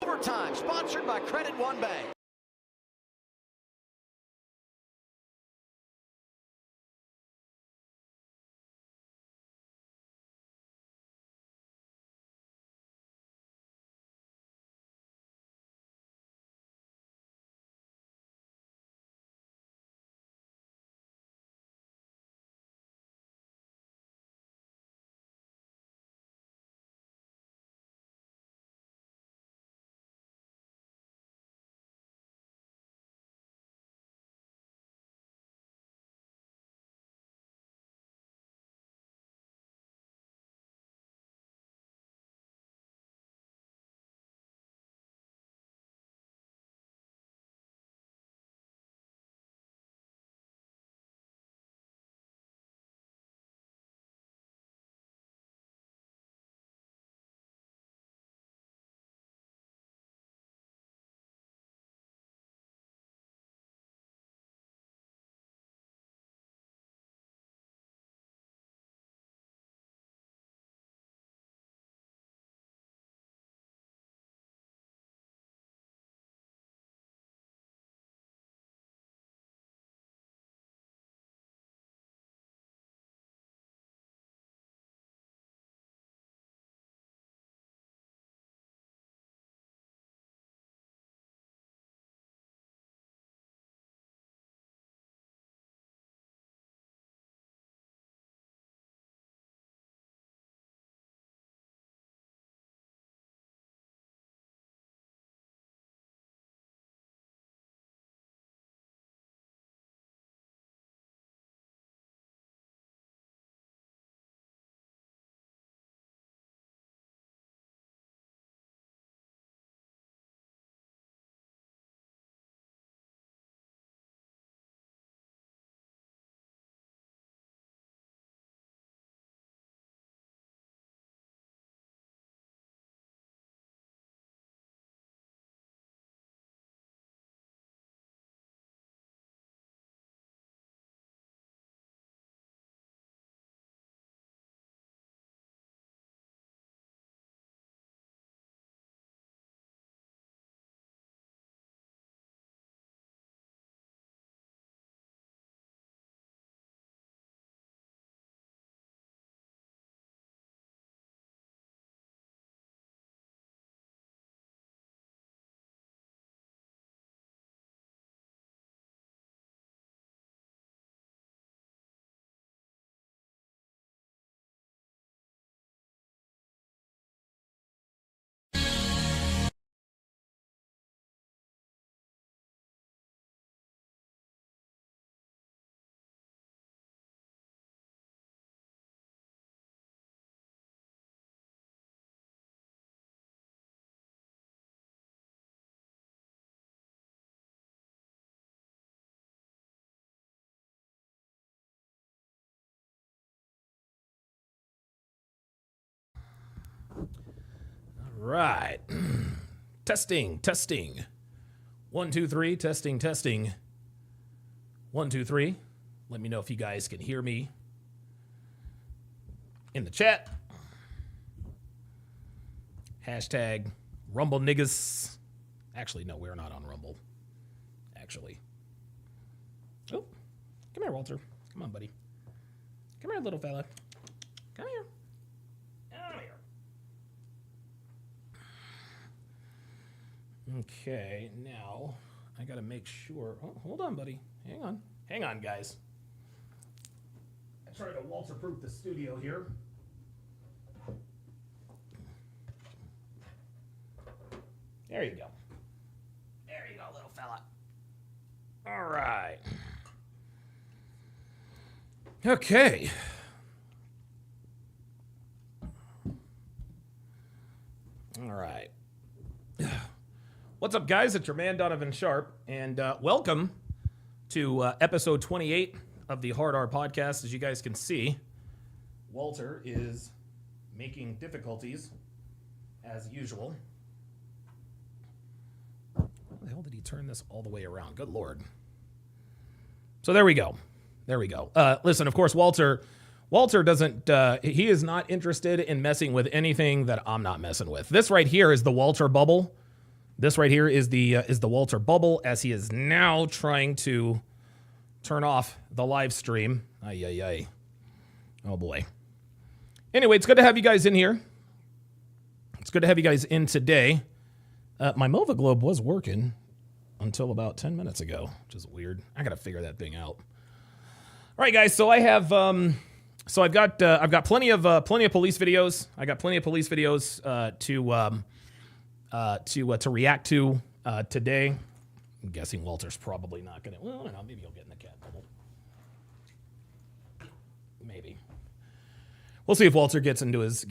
Overtime, sponsored by Credit One Bank. Right. Testing. 1, 2, 3, testing. 1, 2, 3. Let me know if you guys can hear me in the chat. Hashtag Rumble niggas. Actually, no, we're not on Rumble. Actually. Oh, come here, Walter. Come on, buddy. Come here, little fella. Come here. Come here. Okay, now I gotta make sure. Oh, hold on, buddy. Hang on, guys. I try to Walter-proof the studio here. There you go. There you go, little fella. All right. Okay. All right. What's up, guys? It's your man, Donovan Sharp, and welcome to episode 28 of the Hard R podcast. As you guys can see, Walter is making difficulties as usual. How the hell did he turn this all the way around? Good Lord. So there we go. Listen, of course, Walter doesn't, he is not interested in messing with anything that I'm not messing with. This right here is the Walter bubble. This right here is the Walter bubble, as he is now trying to turn off the live stream. Ay, ay, ay. Oh, boy. Anyway, it's good to have you guys in here. It's good to have you guys in today. My Mova Globe was working until about 10 minutes ago, which is weird. I got to figure that thing out. All right, guys. So I have, I've got plenty of police videos. I got plenty of police videos to react to today. I'm guessing Walter's probably not gonna. Well, I don't know. Maybe he'll get in the cat bubble. Maybe. We'll see if Walter gets into his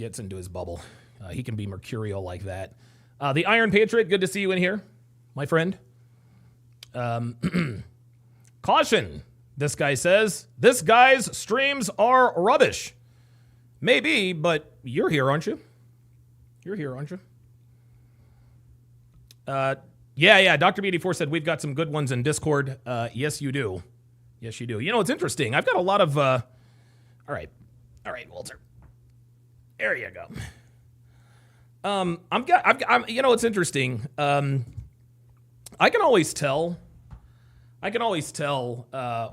bubble. He can be mercurial like that. The Iron Patriot, good to see you in here, my friend. Caution, this guy says. This guy's streams are rubbish. Maybe, but you're here, aren't you? You're here, aren't you? Yeah, Dr. B84 said we've got some good ones in Discord. Yes, you do. Yes, you do. You know, it's interesting. I've got a lot of, all right, Walter. There you go. You know, it's interesting. I can always tell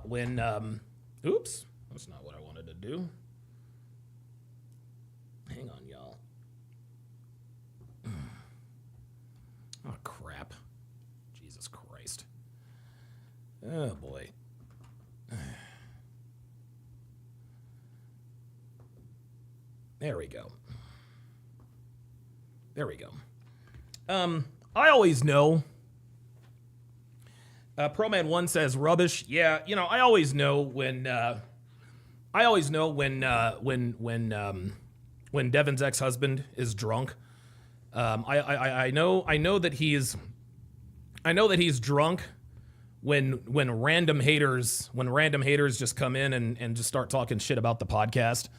when, oops, that's not what I wanted to do. Hang on, y'all. Oh, crap. Jesus Christ. Oh, boy. There we go. There we go. I always know. ProMan1 says rubbish. Yeah, you know, I always know when Devin's ex-husband is drunk. I know that he's drunk when random haters just come in and just start talking shit about the podcast.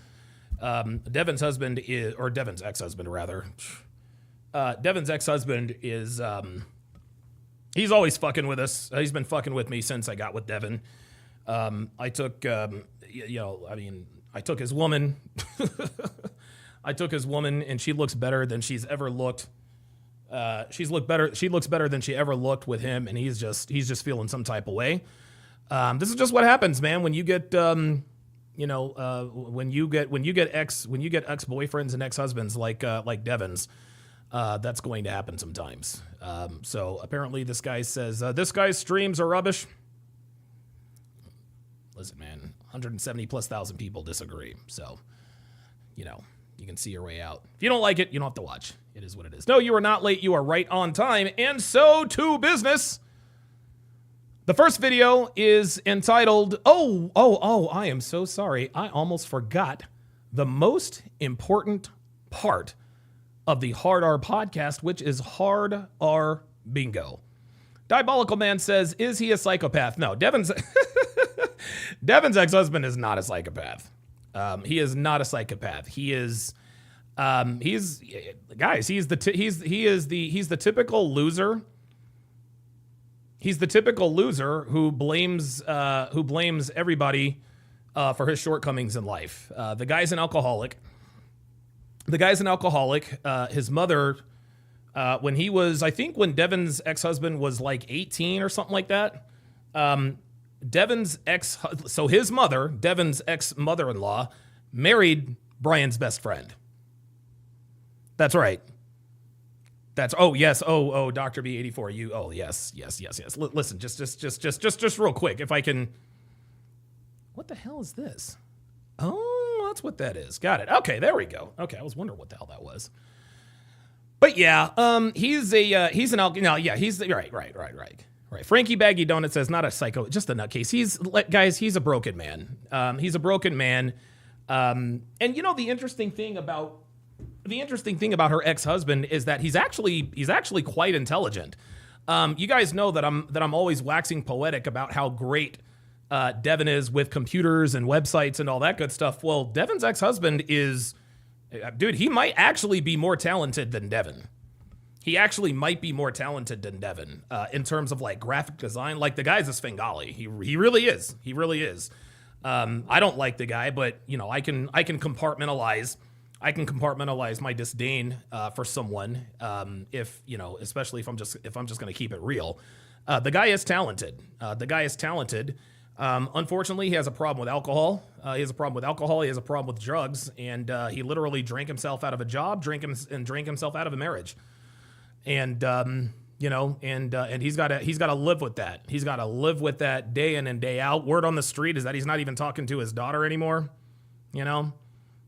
Devin's husband is, or Devin's ex-husband rather. Devin's ex-husband is, he's always fucking with us. He's been fucking with me since I got with Devin. I took his woman. I took his woman, and she looks better than she's ever looked. She looks better than she ever looked with him, and he's just feeling some type of way. This is just what happens, man. When you get, when you get ex-boyfriends and ex-husbands like Devin's, that's going to happen sometimes. So apparently this guy says, this guy's streams are rubbish. Listen, man, 170 plus thousand people disagree. So, you know, you can see your way out. If you don't like it, you don't have to watch. It is what it is. No, you are not late. You are right on time. And so to business. The first video is entitled, I am so sorry. I almost forgot the most important part of the Hard R podcast, which is Hard R Bingo. Diabolical Man says, is he a psychopath? No, Devin's ex-husband is not a psychopath. He is not a psychopath. He is the typical loser. He's the typical loser who blames everybody for his shortcomings in life. The guy's an alcoholic. His mother, when Devin's ex-husband was like 18 or something like that, Devin's ex-mother-in-law, married Brian's best friend. That's right. Dr. B84, yes. Listen, just real quick, if I can. What the hell is this? Oh, that's what that is. Got it. Okay, there we go. Okay, I was wondering what the hell that was. But yeah, he's right. Frankie Baggy Donut says not a psycho, just a nutcase. He's a broken man. He's a broken man. And you know the interesting thing about her ex-husband is that he's actually quite intelligent. You guys know that I'm always waxing poetic about how great Devin is with computers and websites and all that good stuff. Well, Devin's ex-husband is, dude, he might actually be more talented than Devin. He actually might be more talented than Devin in terms of like graphic design. Like the guy's a Svengali. He really is. He really is. I don't like the guy, but you know, I can compartmentalize I can compartmentalize my disdain for someone, if you know, especially if I'm just going to keep it real. The guy is talented. Unfortunately, he has a problem with alcohol. He has a problem with drugs, and he literally drank himself out of a job, drank himself out of a marriage, and you know, and he's got to live with that. He's got to live with that day in and day out. Word on the street is that he's not even talking to his daughter anymore. You know,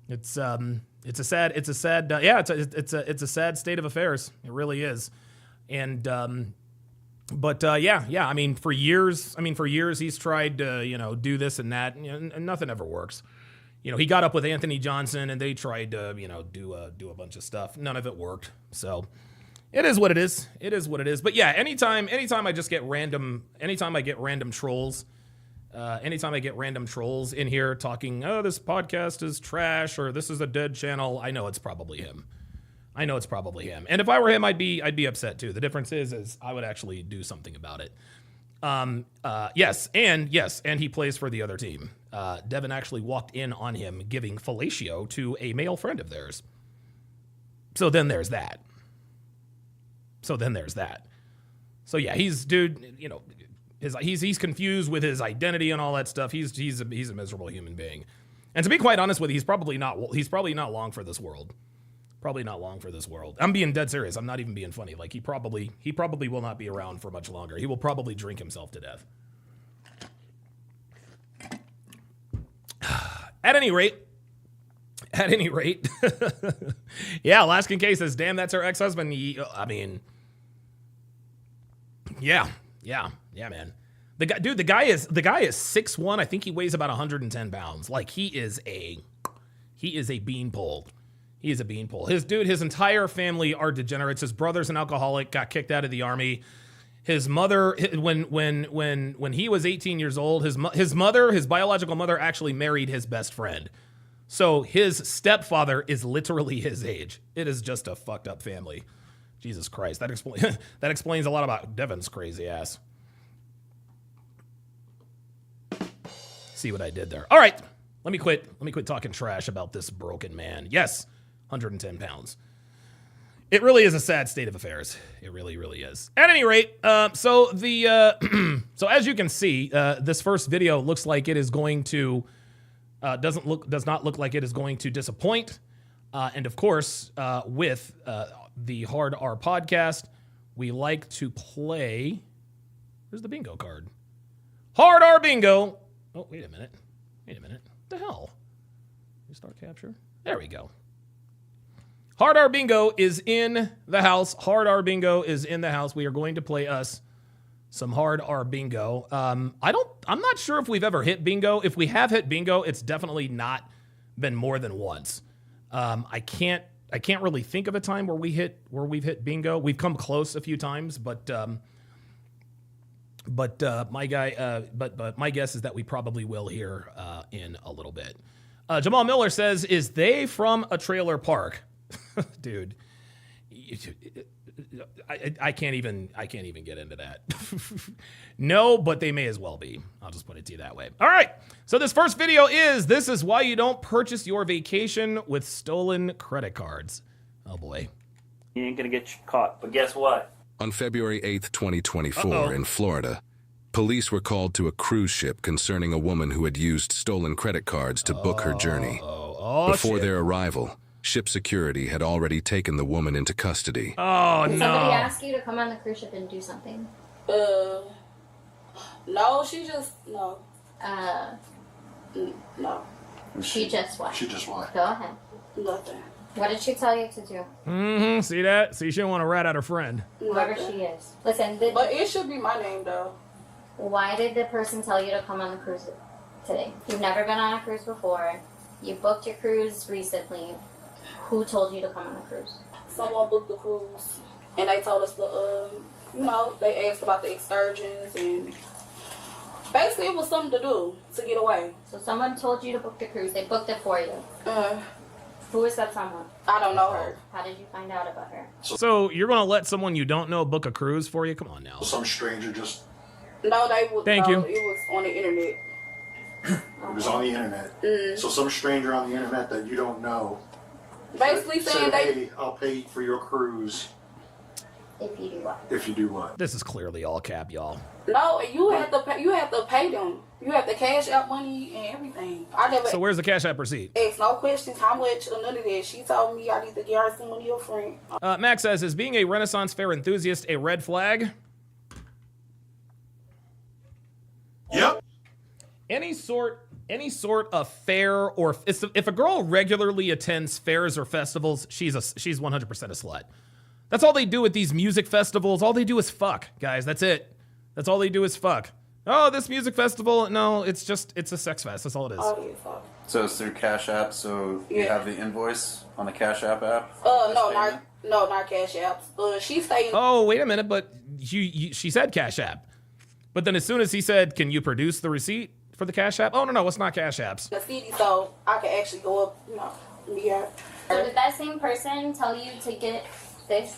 it's a sad state of affairs. It really is, and. I mean, for years he's tried to, you know, do this and that, and nothing ever works. You know, he got up with Anthony Johnson and they tried to, you know, do a bunch of stuff. None of it worked. So it is what it is. It is what it is. But yeah, anytime I get random trolls in here talking, oh, this podcast is trash or this is a dead channel, I know it's probably him. And if I were him, I'd be upset too. The difference is I would actually do something about it. Yes, and he plays for the other team. Devin actually walked in on him giving fellatio to a male friend of theirs. So then there's that. So yeah, he's confused with his identity and all that stuff. He's a miserable human being. And to be quite honest with you, he's probably not long for this world. I'm being dead serious. I'm not even being funny. Like he probably will not be around for much longer. He will probably drink himself to death. At any rate, yeah, Alaskan K says, damn, that's her ex-husband. I mean, yeah, man. The guy is 6'1". I think he weighs about 110 pounds. Like he is a beanpole. He is a beanpole. His entire family are degenerates. His brother's an alcoholic, got kicked out of the army. His mother, when he was 18 years old, his biological mother actually married his best friend. So his stepfather is literally his age. It is just a fucked up family. Jesus Christ. That explains a lot about Devin's crazy ass. See what I did there. All right. Let me quit talking trash about this broken man. Yes. 110 pounds. It really is a sad state of affairs. It really, really is. At any rate, so as you can see, this first video looks like it is going to does not look like it is going to disappoint. And of course, with the Hard R podcast, we like to play. Where's the bingo card? Hard R bingo. Oh, wait a minute. What the hell? Restart capture. There we go. Hard R Bingo is in the house. We are going to play us some Hard R Bingo. I'm not sure if we've ever hit bingo. If we have hit bingo, it's definitely not been more than once. I can't really think of a time where we've hit bingo. We've come close a few times, but my guess is that we probably will here in a little bit. Jamal Miller says, "Is they from a trailer park?" Dude, I can't even get into that. No, but they may as well be. I'll just put it to you that way. All right. So this first video this is why you don't purchase your vacation with stolen credit cards. Oh boy. You ain't gonna get caught, but guess what? On February 8th, 2024, in Florida, police were called to a cruise ship concerning a woman who had used stolen credit cards to book her journey. Before their arrival, ship security had already taken the woman into custody. Oh, Did no. somebody ask you to come on the cruise ship and do something? No, she just, no. No. She just what? She just what? Go ahead. Nothing. What did she tell you to do? Mm-hmm. See that? See, she didn't want to rat out her friend. Whoever Nothing. she is. Listen, But it should be my name, though. why did the person tell you to come on the cruise today? You've never been on a cruise before. You booked your cruise recently. Who told you to come on the cruise? Someone booked the cruise, and they told us they asked about the excursions, and basically it was something to do to get away. So someone told you to book the cruise. They booked it for you. Who is that someone? I don't know her. How did you find out about her? So you're going to let someone you don't know book a cruise for you? Come on now. Some stranger just... No, they would. Thank you. It was on the internet. It was on the internet. So some stranger on the internet that you don't know Basically saying they. Hey, I'll pay for your cruise If you do what? if you do what? This is clearly all cap, y'all. No, you have to pay. You have to pay them. You have to cash out money and everything. I never So where's the Cash App receipt? asked no questions. How much or none of that. She told me I need to give her some money up front. Max says, is being a Renaissance fair enthusiast a red flag? Yep. Any sort of fair, or if a girl regularly attends fairs or festivals, she's 100% a slut. That's all they do at these music festivals. All they do is fuck, guys. That's it. That's all they do is fuck. Oh, this music festival? No, it's a sex fest. That's all it is. Oh, yeah, fuck. So it's through Cash App, so you Yeah. have the invoice on the Cash App app? No, not cash apps. She stayed. Oh, wait a minute, but she said Cash App. But then as soon as he said, can you produce the receipt for the Cash App? Oh, no, it's not Cash Apps. The city, so I could actually go up, yeah. So did that same person tell you to get this?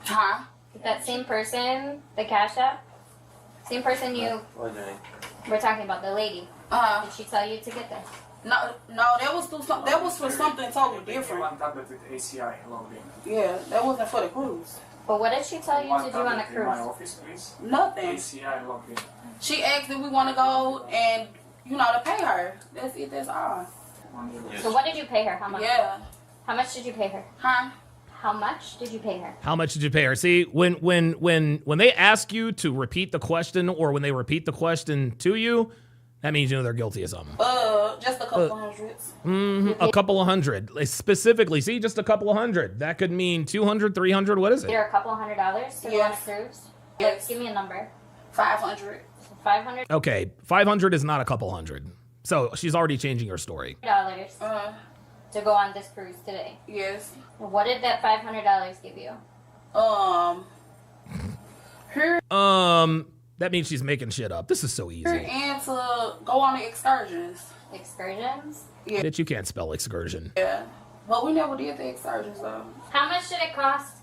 Huh? Did that same person, the Cash App? Same person you were talking about, the lady. Did she tell you to get this? No, that was through some, that was for something totally different. Yeah, that wasn't for the cruise. But what did she tell you to do on the cruise? Nothing. She asked if we want to go and, to pay her. That's it, that's all. So what did you pay her? How much? Yeah. How much did you pay her? Huh? How much did you pay her? How much did you pay her? See, when they ask you to repeat the question, or when they repeat the question to you, that means you know they're guilty of something. Just a couple hundreds. A couple of hundred. Specifically, see, just a couple of hundred. That could mean 200, 300, what is it? There are a couple $100 to go on a Yes. cruise? Yes. Give me a number. 500. $500 Okay, 500 is not a couple hundred. So she's already changing her story. to go on this cruise today. Yes. What did that $500 give you? That means she's making shit up. This is so easy. And to go on the excursions. Excursions? Yeah. Bitch, you can't spell excursion. Yeah. But we never did the excursions though. How much did it cost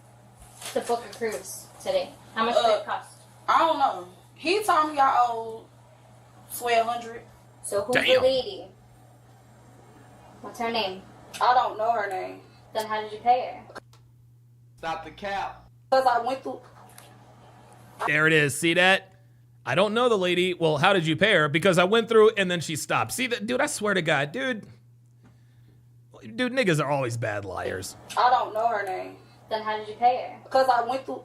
to book a cruise today? How much did it cost? I don't know. He told me I owed $1,200. So who's Damn. the lady? What's her name? I don't know her name. Then how did you pay her? Stop the cap. Because I went through. There it is. See that? I don't know the lady. Well, how did you pay her? Because I went through and then she stopped. See that, dude? I swear to God, dude, niggas are always bad liars. I don't know her name. Then how did you pay her? Because I went through.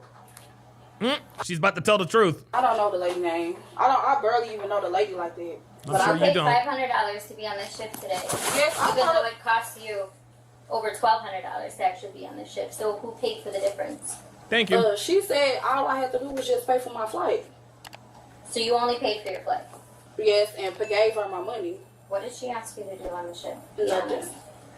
She's about to tell the truth. I don't know the lady name. I barely even know the lady like that. I'm But sure I you Paid don't. $500 to be on this ship today. Yes, I Even though thought it cost you over $1,200 to actually be on this ship. So who paid for the difference? Thank you. she said all I had to do was just pay for my flight. So you only paid for your flight. Yes, and gave her my money. What did she ask you to do on the ship? Nothing.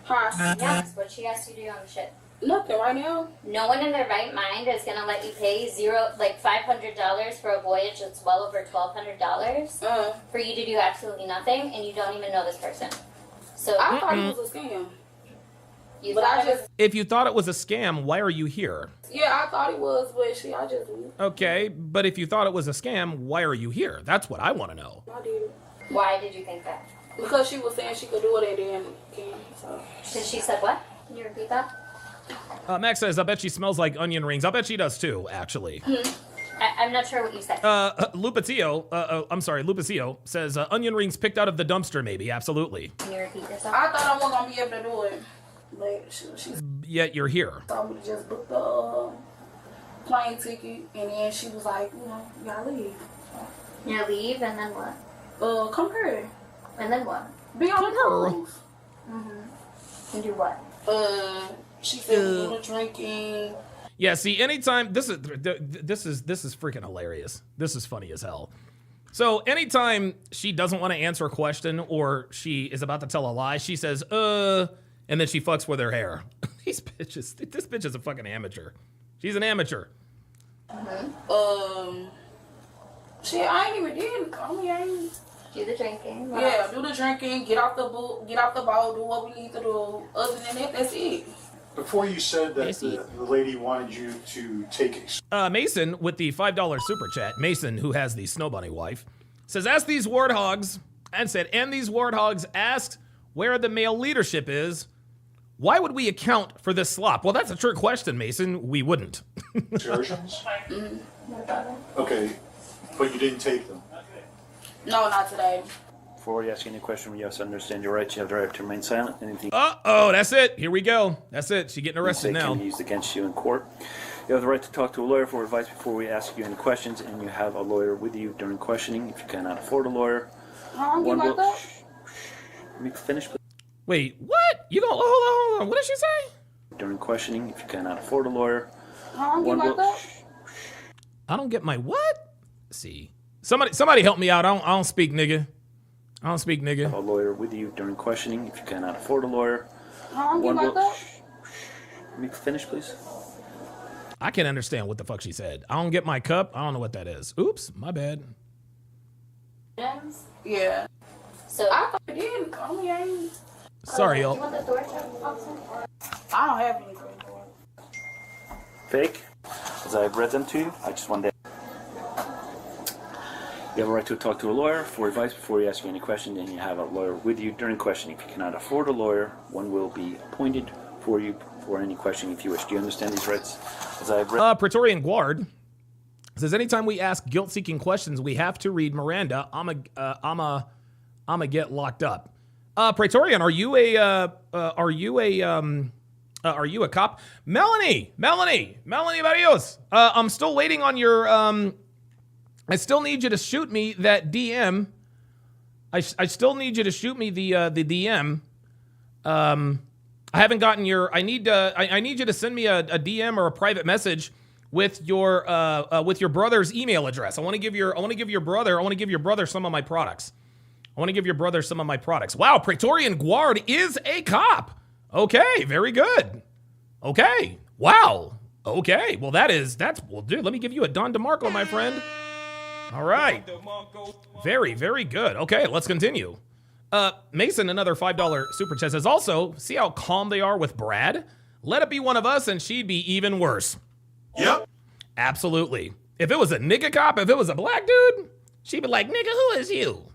Huh? Yes, what she asked you to do on the ship. Nothing right now. No one in their right mind is gonna let you pay $500 for a voyage that's well over $1,200 for you to do absolutely nothing, and you don't even know this person. So I thought it was a scam. you But thought I it was just, If you thought it was a scam, why are you here? yeah, I thought it was, but I just, Okay, but if you thought it was a scam, why are you here? That's what I want to know. I did it. Why did you think that? Because she was saying she could do it and then can't, so. She said what? Can you repeat that? Max says, I bet she smells like onion rings. I bet she does too, actually. I'm not sure what you said. Lupicillo says, onion rings picked out of the dumpster, maybe. Absolutely. Can you repeat yourself? I thought I wasn't going to be able to do it. But she Yet you're here. told me to just book the plane ticket, and then she was like, you gotta leave. You leave, and then what? Come here. And then what? Be on the cruise. And do what? She said we do the drinking. Yeah, see, anytime this is freaking hilarious. This is funny as hell. So anytime she doesn't want to answer a question or she is about to tell a lie, she says, and then she fucks with her hair. These bitches, this bitch is a fucking amateur. She's an amateur. Shit, I ain't even did. I mean, I ain't. Do the drinking. What Yeah, else? do the drinking, get off the boat, do what we need to do. Other than that, that's it. Before you said that the lady wanted you to take Mason with the $5 super chat. Mason, who has the Snow Bunny wife, says, and these warthogs asked where the male leadership is. Why would we account for this slop? Well, that's a trick question, Mason. We wouldn't. Excursions? Okay, but you didn't take them. No, not today. Before you ask any question, you have to understand your rights. You have the right to remain silent. Anything Uh-oh, that's it. Here we go. That's it. She's getting you arrested say now. can be used against you in court. You have the right to talk to a lawyer for advice before we ask you any questions, and you have a lawyer with you during questioning. If you cannot afford a lawyer, I'm getting locked up. Let me finish, please. Wait, what? You gonna hold on. What did she say? During questioning, if you cannot afford a lawyer, I'm getting locked up. I don't get my what? Let's see. Somebody help me out. I don't speak nigga. I don't speak nigga. a lawyer with you during questioning. If you cannot afford a lawyer, I'm getting locked up. Let me finish, please. I can't understand what the fuck she said. I don't get my cup. I don't know what that is. Oops, my bad. Yeah. So I thought you did. I mean, I ain't. Sorry, you y'all. want the storage officer? I don't have any credit card. Fake. As I've read them to you, I just wanted to. You have a right to talk to a lawyer for advice before you ask you any question, and you have a lawyer with you during questioning. If you cannot afford a lawyer, one will be appointed for you for any question if you wish. Do you understand these rights? As I've read. Praetorian Guard says anytime we ask guilt-seeking questions, we have to read Miranda. I'ma get locked up. Praetorian, are you a cop? Melanie Barrios. I'm still waiting on your I still need you to shoot me that DM. I still need you to shoot me the DM. I haven't gotten your. I need you to send me a DM or a private message with your brother's email address. I want to give your brother some of my products. Wow, Praetorian Guard is a cop. Okay, very good. Okay, wow. Okay, well dude. Let me give you a Don DeMarco, my friend. All right. Very, very good. Okay, let's continue. Mason, another $5 super chat says, also, see how calm they are with Brad? Let it be one of us and she'd be even worse. Yep. Absolutely. If it was a nigga cop, if it was a black dude, she'd be like, nigga, who is you?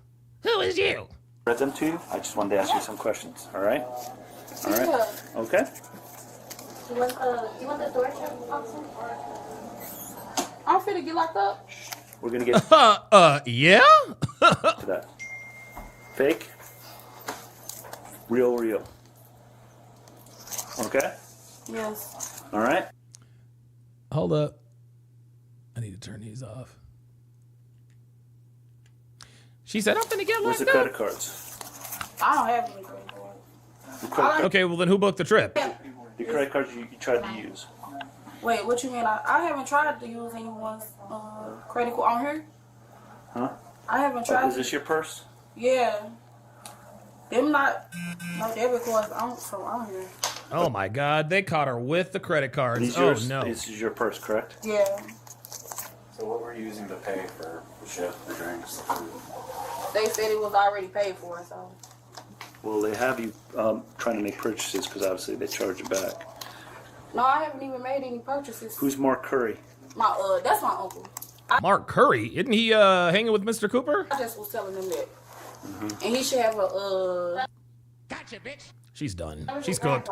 Who is you? Read them to you. I just wanted to ask you some questions. All right. All right. Yeah. Okay. Do you want the storage officer? I'm finna get locked up. We're gonna get Yeah? to that. Fake. Real. Okay. Yes. All right. Hold up. I need to turn these off. She said, I'm finna get Where's the locked credit up. cards? I don't have any credit card. The credit, card, Okay, well then who booked the trip? the credit cards you tried to use. Wait, what you mean? I haven't tried to use anyone's credit card on here. Huh? I haven't tried. Is this your purse? Yeah. Them not no debit cards from on here. Oh my God, they caught her with the credit cards. These Oh yours, no. This is your purse, correct? Yeah. So what were you using to pay for the ship, the drinks, the food? They said it was already paid for, so. Well, they have you trying to make purchases because obviously they charge you back. No, I haven't even made any purchases. Who's Mark Curry? That's my uncle. Mark Curry, isn't he hanging with Mr. Cooper? I just was telling him that. And he should have a She's done. She's cooked.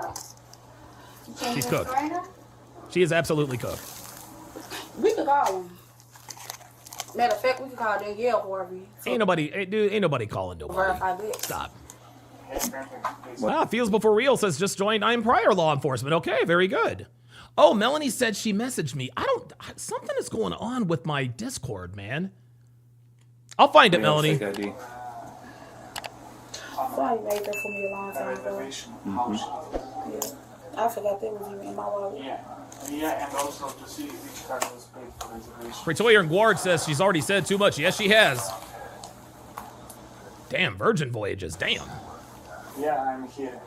She's cooked. Miranda? She is absolutely cooked. We could call him. Matter of fact, we could call Danielle Harvey. Ain't nobody calling nobody. Verify that. Stop. Wow, Feels Before Real says just joined I'm prior law enforcement. Okay, very good. Oh, Melanie said she messaged me. Something is going on with my Discord, man. I'll find it, Melanie. Fake ID. Somebody made that for me a long time ago. Yeah. I forgot that was even in my wallet. Yeah, and also to see which card was paid for reservation. Praetorian Guard says she's already said too much. Yes, she has. Damn, Virgin Voyages. Damn. Yeah, I'm here.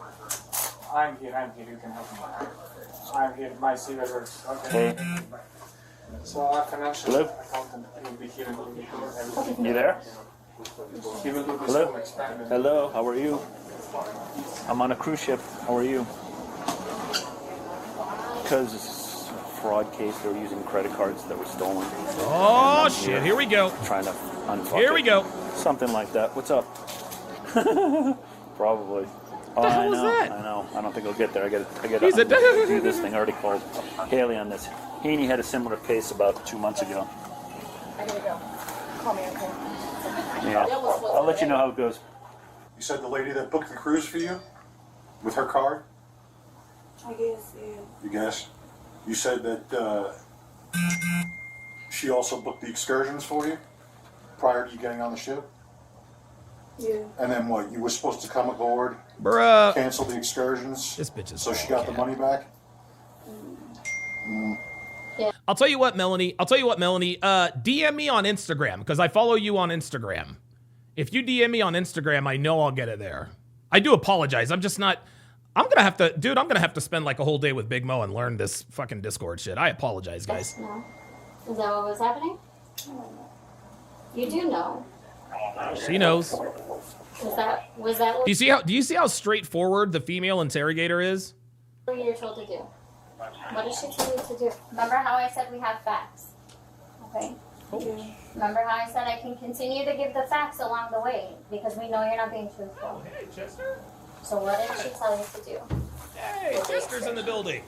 I'm here. You can help me. I'm here. My CV works. Okay. So our financial accountant will be here and will be here. Everything. You there? He will do this Hello? full experiment. Hello, how are you? I'm on a cruise ship. How are you? Because it's a fraud case. They were using credit cards that were stolen. Oh, shit. Here we go. Trying to unfuck Here it. we go. Something like that. What's up? Probably. What the hell was that? I know. I don't think I'll get there. I got He's to a- do this thing. I already called Haley on this. Haney had a similar case about 2 months ago. I gotta go. Call me, okay? Yeah. I'll let you know how it goes. You said the lady that booked the cruise for you with her card? I guess, yeah. You guess? You said that she also booked the excursions for you prior to you getting on the ship? Yeah. And then what? You were supposed to come aboard, Bruh. cancel the excursions, This bitch is so she got the money back? I'll tell you what, Melanie. DM me on Instagram because I follow you on Instagram. If you DM me on Instagram, I know I'll get it there. I do apologize. I'm just not. I'm gonna have to spend like a whole day with Big Mo and learn this fucking Discord shit. I apologize, guys. No. Is that what was happening? You do know. She knows. Was that what Do you see how straightforward the female interrogator is? you're told to do? What did she tell you to do? Remember how I said we have facts? Okay. Yeah. Remember how I said I can continue to give the facts along the way because we know you're not being truthful. Hey, Chester. So what did she tell you to do? Hey, Chester's in the building.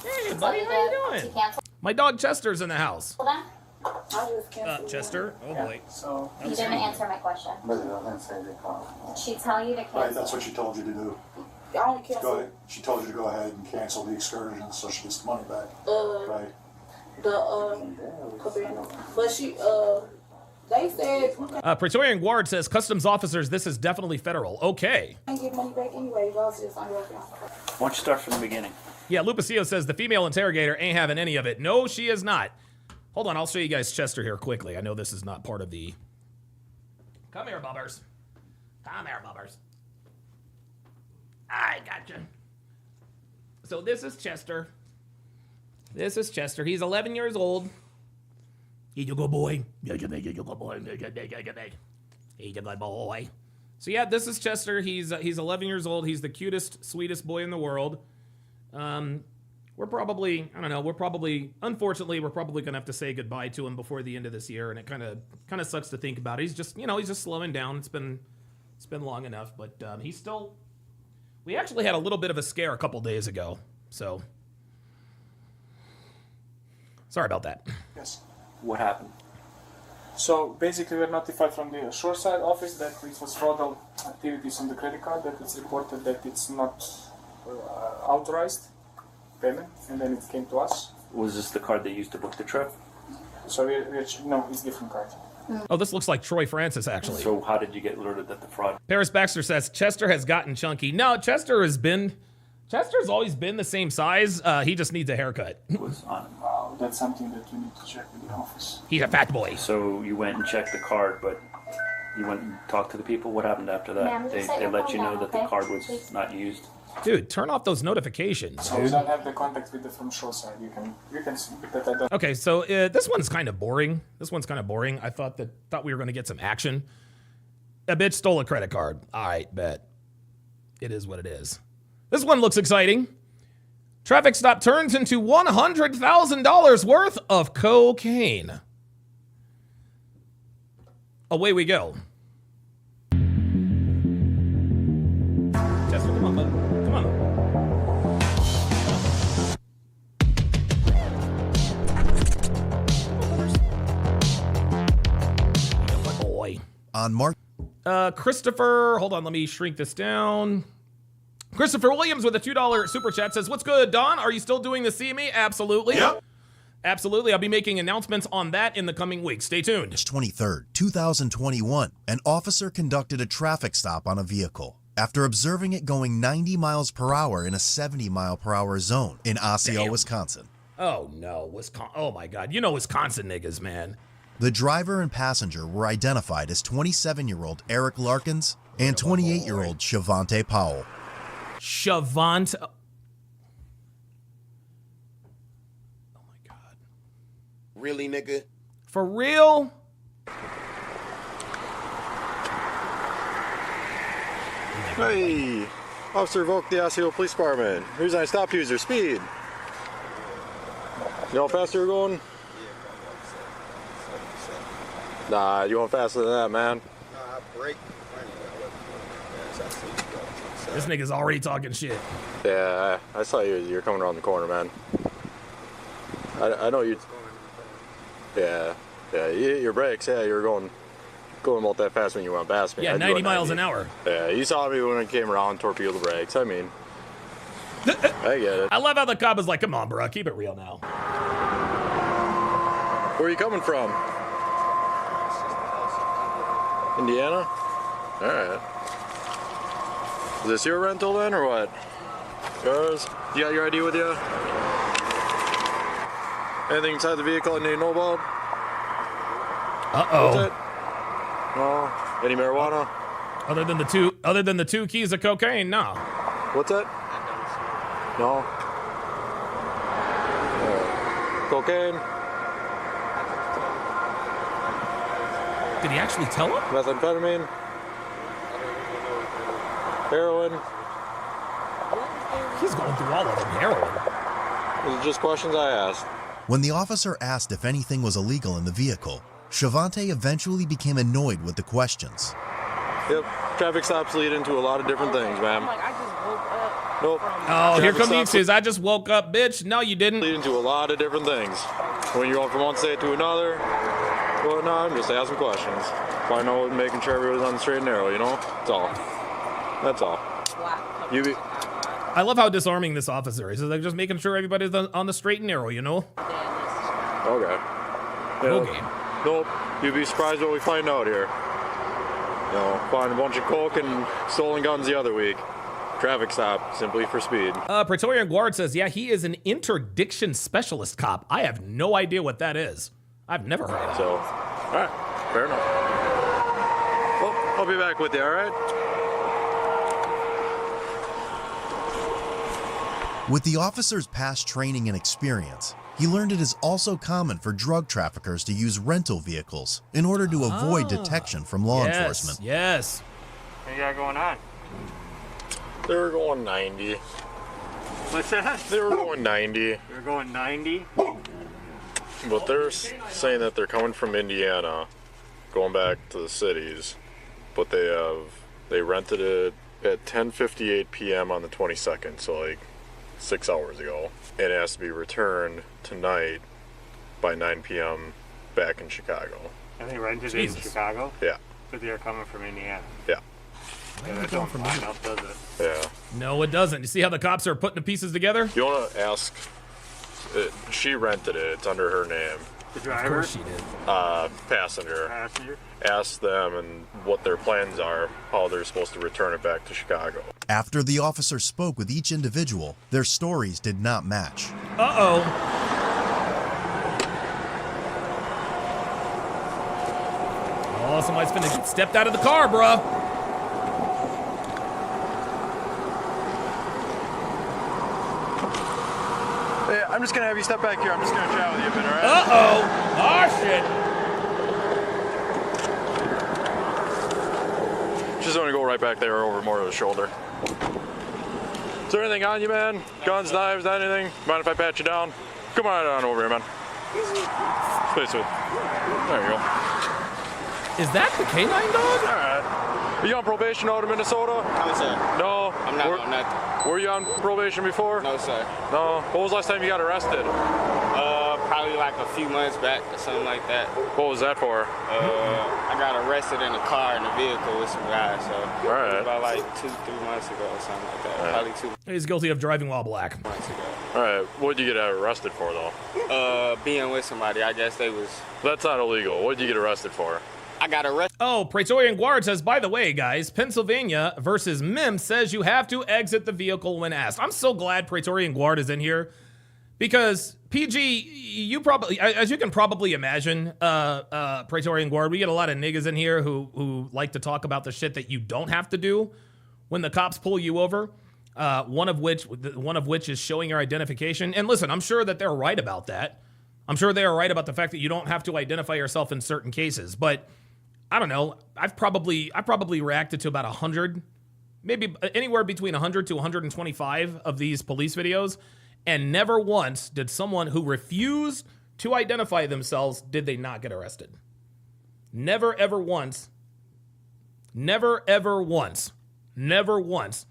Hey, Tell buddy, you how you to doing? cancel My dog Chester's in the house. them? I just canceled. Chester? Oh boy. So You didn't answer my question. Did she tell you to Right, cancel? that's what she told you to do. I only Go canceled. ahead. She told you to go ahead and cancel the excursions so she gets the money back. Right. Cabana. But they said Praetorian Guard says, customs officers, this is definitely federal. Okay. I can't get money back anyway. I was just unworking. Why don't you start from the beginning? Yeah, Lupicio says the female interrogator ain't having any of it. No, she is not. Hold on, I'll show you guys Chester here quickly. I know this is not part of the... Come here, Bubbers. Come here, Bubbers. I gotcha. So this is Chester. This is Chester. He's 11 years old. He's a good boy. He's a good boy. He's a good boy. So yeah, this is Chester. He's 11 years old. He's the cutest, sweetest boy in the world. We're probably, unfortunately, we're probably gonna have to say goodbye to him before the end of this year, and it kind of sucks to think about. He's just slowing down. It's been long enough, but he's still. We actually had a little bit of a scare a couple days ago, so sorry about that. yes. What happened? So basically, we're notified from the shoreside office that it was fraudulent activities on the credit card. That it's reported that it's not authorized payment, and then it came to us. Was this the card they used to book the trip? So no, it's different card. Oh, this looks like Troy Francis, actually. So how did you get alerted that the fraud Paris Baxter says Chester has gotten chunky. No, Chester's always been the same size. He just needs a haircut. was on? Wow, that's something that we need to check with the office. He's a fat boy. So you went and checked the card, but you went and talked to the people? What happened after that? Ma'am, They just set your let phone you know down, that the okay? card was Please. not used? Dude, turn off those notifications, So we dude. don't have the contact with the from shoreside. You can see that I don't. Okay, so this one's kind of boring. I thought we were going to get some action. A bitch stole a credit card. All right, bet. It is what it is. This one looks exciting. Traffic stop turns into $100,000 worth of cocaine. Away we go. Chester, come on, bud. Come on. Boy. On March Christopher, hold on, let me shrink this down. Christopher Williams with a $2 super chat says, "What's good, Don? Are you still doing the CME?" Absolutely. Yep. Absolutely. I'll be making announcements on that in the coming weeks. Stay tuned. 23rd, 2021, an officer conducted a traffic stop on a vehicle after observing it going 90 miles per hour in a 70 mile per hour zone in Osseo, Damn. Wisconsin. Oh no, Wisconsin. Oh my God. You know Wisconsin niggas, man. The driver and passenger were identified as 27-year-old Eric Larkins and 28-year-old Shavante Powell. Shavant. Oh my God. Really, nigga? For real? Hey, Officer Volk, the Osseo Police Department. Reason I stopped you is your speed. You know how fast you were going? Nah, you went faster than that, man. Break. This nigga's already talking shit. Yeah, I saw you. You're coming around the corner, man. I know you. Yeah, your brakes. Yeah, you were going about that fast when you went past me. Yeah, 90 miles an hour. Yeah, you saw me when I came around, torpedo the brakes. I mean, I get it. I love how the cop is like, come on, bro, keep it real now. Where are you coming from? Indiana? All right. Is this your rental then, or what? Yours? You got your ID with you? Anything inside the vehicle I need to know about? Uh-oh. What's it? No. Any marijuana? Other than the two keys of cocaine, no. What's that? No. Cocaine? Did he actually tell him? Methamphetamine? Heroin? He's going through all of them. Heroin. These are just questions I asked. When the officer asked if anything was illegal in the vehicle, Shavante eventually became annoyed with the questions. Yep, traffic stops lead into a lot of different things, ma'am. Nope. Oh, here come the excuses. I just woke up, bitch. No, you didn't. Lead into a lot of different things. When you're going from one state to another, whatnot, I'm just asking questions. Find out, making sure everybody's on the straight and narrow, you know? That's all. That's all. I love how disarming this officer is. He's like, just making sure everybody's on the straight and narrow, you know? Okay. Okay. Nope. You'd be surprised what we find out here. You know, find a bunch of coke and stolen guns the other week. Traffic stop, simply for speed. Praetorian Guard says, yeah, he is an interdiction specialist cop. I have no idea what that is. I've never heard of it. So, all right, fair enough. Well, I'll be back with you, all right? With the officer's past training and experience, he learned it is also common for drug traffickers to use rental vehicles in order to avoid detection from law enforcement. Yes. What you got going on? They were going 90. What's that? They were going 90. You're going 90? But they're saying that they're coming from Indiana, going back to the cities, but they rented it at 10:58 p.m. on the 22nd, so like 6 hours ago, and it has to be returned tonight by 9 p.m. back in Chicago. And they rented it in Chicago? Yeah. But they're coming from Indiana? Yeah. Yeah, that don't line up, does it? Yeah. No, it doesn't. You see how the cops are putting the pieces together? You want to ask, she rented it, it's under her name. The driver? Of course she did. Passenger. Passenger? Ask them and what their plans are, how they're supposed to return it back to Chicago. After the officer spoke with each individual, their stories did not match. Uh-oh. Oh, somebody's finna get stepped out of the car, bruh. Hey, I'm just gonna have you step back here. I'm just gonna chat with you a bit, all right? Uh-oh. Oh, shit. Just gonna go right back there over more of the shoulder. Is there anything on you, man? Guns, knives, anything? Mind if I pat you down? Come on over here, man. Stay smooth. There you go. Is that the canine dog? All right. Are you on probation out of Minnesota? No, sir. No? I'm not on nothing. Were you on probation before? No, sir. No? What was the last time you got arrested? Probably like a few months back or something like that. What was that for? I got arrested in a car in a vehicle with some guys, so All right. it was about like 2-3 months ago or something like that. Right. Probably 2 He's guilty of driving while black. months ago. All right. What did you get arrested for, though? Being with somebody, I guess they was. That's not illegal. What did you get arrested for? I got arrested. Oh, Praetorian Guard says, by the way, guys, Pennsylvania versus MIM says you have to exit the vehicle when asked. I'm so glad Praetorian Guard is in here because PG, you probably, as you can probably imagine, Praetorian Guard, we get a lot of niggas in here who like to talk about the shit that you don't have to do when the cops pull you over. One of which is showing your identification. And listen, I'm sure that they're right about that. I'm sure they are right about the fact that you don't have to identify yourself in certain cases, but I don't know. I probably reacted to about 100, maybe anywhere between 100 to 125 of these police videos, and never once did someone who refused to identify themselves did they not get arrested. Never ever once never once,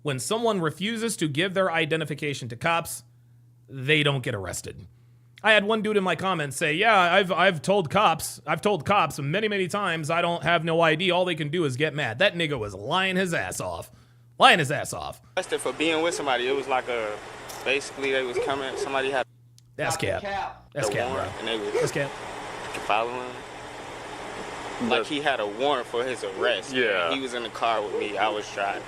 when someone refuses to give their identification to cops, they don't get arrested. I had one dude in my comments say, yeah, I've told cops many, many times I don't have no ID. All they can do is get mad. That nigga was lying his ass off. Arrested for being with somebody. It was like basically they was coming, somebody had. That's cap. That's cap, bro. And they was That's cap. following him. Like he had a warrant for his arrest. Yeah. He was in the car with me. I was driving.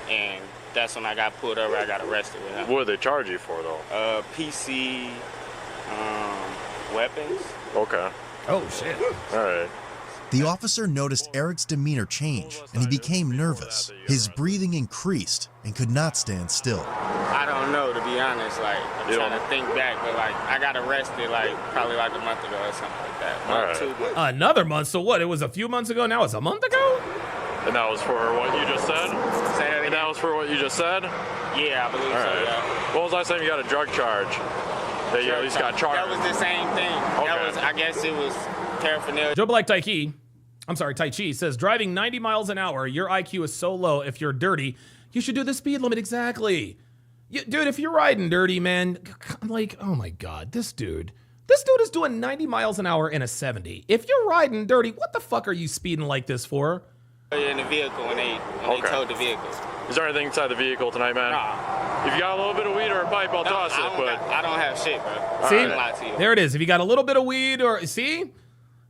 And that's when I got pulled over. I got arrested with him. What did they charge you for, though? PC, weapons. Okay. Oh, shit. All right. The officer noticed Eric's demeanor change, and he became nervous. His breathing increased and could not stand still. I don't know, to be honest. Like, I'm trying to think back, but like, I got arrested probably like a month ago or something like that. 2 months. Another month? So what? It was a few months ago. Now it's a month ago? And that was for what you just said? Say that again? And that was for what you just said? Yeah, I believe so, yeah. When was the last time you got a drug charge? That you at least got charged? That was the same thing. Okay. That was, I guess it was paraphernalia. Joe Black Tai Chi says, driving 90 miles an hour, your IQ is so low, if you're dirty, you should do the speed limit. Exactly. Dude, if you're riding dirty, man, I'm like, oh my God, this dude is doing 90 miles an hour in a 70. If you're riding dirty, what the fuck are you speeding like this for? In the vehicle when they towed the vehicle. Is there anything inside the vehicle tonight, man? Nah. If you got a little bit of weed or a pipe, I'll toss it. I don't have shit, bro. See, I ain't lie to you. there it is. If you got a little bit of weed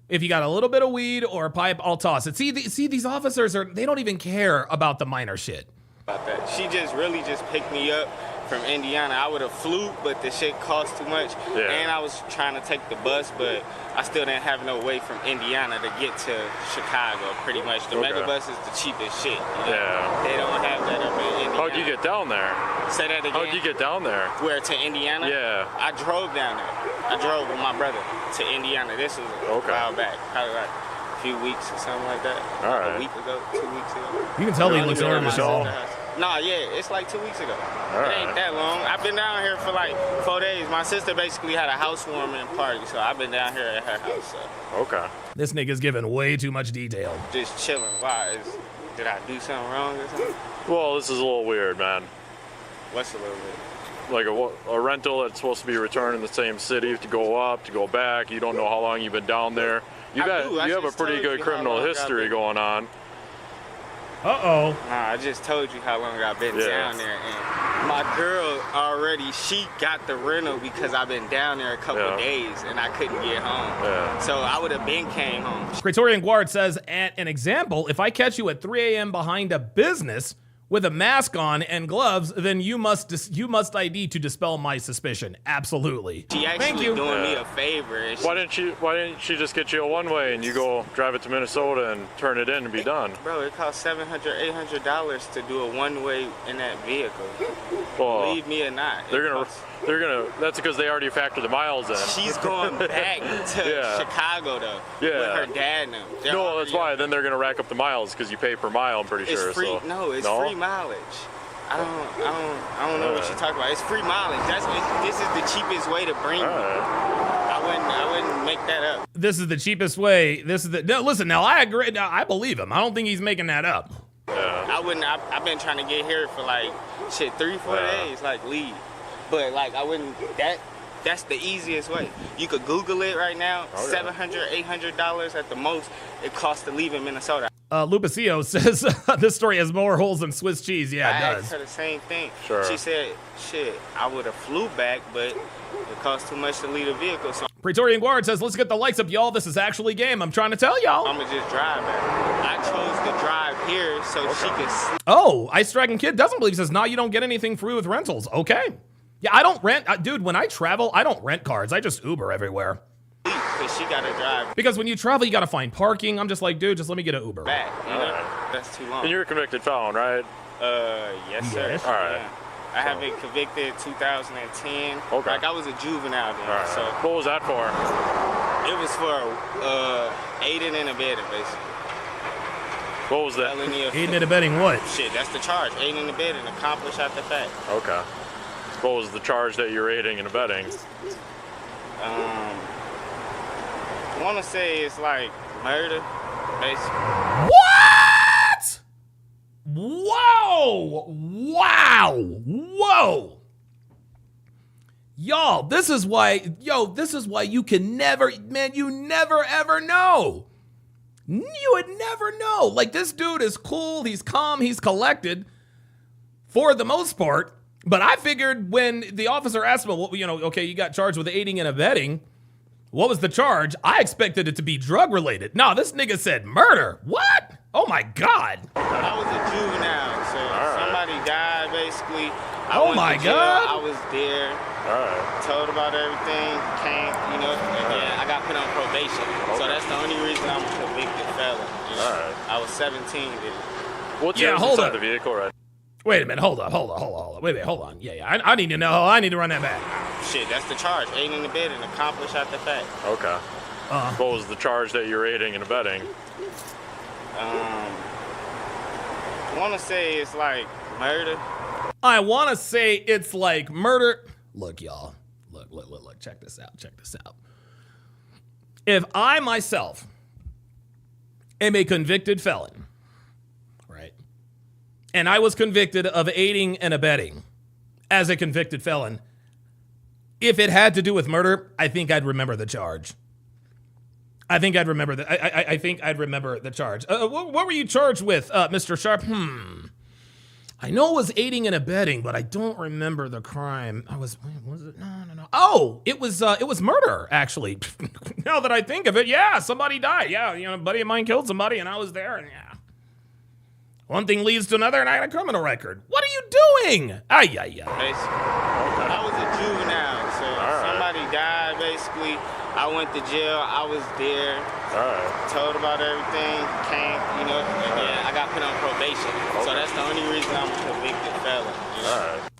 if you got a little bit of weed or a pipe, I'll toss it. See, these officers they don't even care about the minor shit. About that. She really just picked me up from Indiana. I would have flew, but the shit cost too much. Yeah. And I was trying to take the bus, but I still didn't have no way from Indiana to get to Chicago, pretty much. The mega bus is the cheapest shit. You know? Yeah. They don't have that up in Indiana. How'd you get down there? Say that again. How'd you get down there? Where, to Indiana? Yeah. I drove down there. I drove with my brother to Indiana. This was a while back, probably like a few weeks or something like that. All right. A week ago, 2 weeks ago. You can tell he looks nervous, y'all. Nah, yeah, it's like 2 weeks ago. All It ain't that long. I've been down here for like 4 days. My sister basically had a housewarming party, so I've been down here at her house. So. Okay. This nigga's giving way too much detail. Just chilling. Why? Did I do something wrong or something? Well, this is a little weird, man. What's a little bit? Like a rental that's supposed to be returned in the same city to go up, to go back. You don't know how long you've been down there. You have a pretty good criminal history going on. Uh-oh. Nah, I just told you how long I've been down there. And my girl already, she got the rental because I've been down there a couple days and I couldn't get home. Yeah. So I would have been came home. Praetorian Guard says, at an example, if I catch you at 3 a.m. behind a business with a mask on and gloves, then you must ID to dispel my suspicion. Absolutely. She actually doing me a favor. Why didn't she just get you a one-way and you go drive it to Minnesota and turn it in and be done? Bro, it costs $700, $800 to do a one-way in that vehicle. Well, believe me or not. That's because they already factored the miles in. She's going back to Chicago though. Yeah. With her dad now. No, that's why. Then they're gonna rack up the miles because you pay per mile. I'm pretty sure. Free. So. No, it's free mileage. I don't know what you're talking about. It's free mileage. This is the cheapest way to bring me. I wouldn't make that up. This is the cheapest way. No, listen, now I agree. Now, I believe him. I don't think he's making that up. Yeah. I've been trying to get here for like 3-4 days, like leave. But like I wouldn't. That's the easiest way. You could Google it right now. $700, $800 at the most. It costs to leave in Minnesota. Lupicio says this story has more holes than Swiss cheese. Yeah, it does. I asked her the same thing. Sure. She said, "Shit, I would have flew back, but it costs too much to leave the vehicle." So Praetorian Guard says, "Let's get the lights up, y'all. This is actually game. I'm trying to tell y'all." I'ma just drive back. I chose to drive here so she could sleep. Oh, Ice Dragon Kid doesn't believe. Says, "Nah, you don't get anything free with rentals." Okay. Yeah, I don't rent. Dude, when I travel, I don't rent cars. I just Uber everywhere. Because she got to drive. Because when you travel, you got to find parking. I'm just like, dude, just let me get an Uber. Back, you know? That's too long. And you're a convicted felon, right? Yes, sir. Yes. All right. Yeah. I have been convicted 2010. Okay. Like, I was a juvenile then. Right. So what was that for? It was for aiding and abetting, basically. What was that? Aiding and abetting what? Shit, that's the charge. Aiding and abetting, accomplish after fact. Okay. What was the charge that you're aiding and abetting? I want to say it's like murder, basically. What? Whoa! Wow! Whoa! Y'all, this is why you can never, man, you never ever know. You would never know. Like, this dude is cool, he's calm, he's collected for the most part. But I figured when the officer asked him, well, okay, you got charged with aiding and abetting. What was the charge? I expected it to be drug related. No, this nigga said murder. What? Oh my God. I was a juvenile, so somebody died basically. Oh my God. I was there. Told about everything, came, and then I got put on probation. So that's the only reason I'm a convicted felon. I was 17 then. What's inside the vehicle, right? Wait a minute, hold on. Wait, hold on. Yeah, I need to know. I need to run that back. Shit, that's the charge. Aiding and abetting, accomplish after fact. Okay. What was the charge that you're aiding and abetting? I want to say it's like murder. I want to say it's like murder. Look, y'all. Look. Check this out. If I myself am a convicted felon, right, and I was convicted of aiding and abetting as a convicted felon, if it had to do with murder, I think I'd remember the charge. I think I'd remember the charge. What were you charged with, Mr. Sharp? I know it was aiding and abetting, but I don't remember the crime. Was it? No. Oh, it was murder, actually. Now that I think of it, yeah, somebody died. Yeah, a buddy of mine killed somebody, and I was there, and yeah. One thing leads to another, and I got a criminal record. What are you doing? I was a juvenile, so somebody died, basically. I went to jail. I was there. Told about everything. Came, and then I got put on probation. So that's the only reason I'm a convicted felon.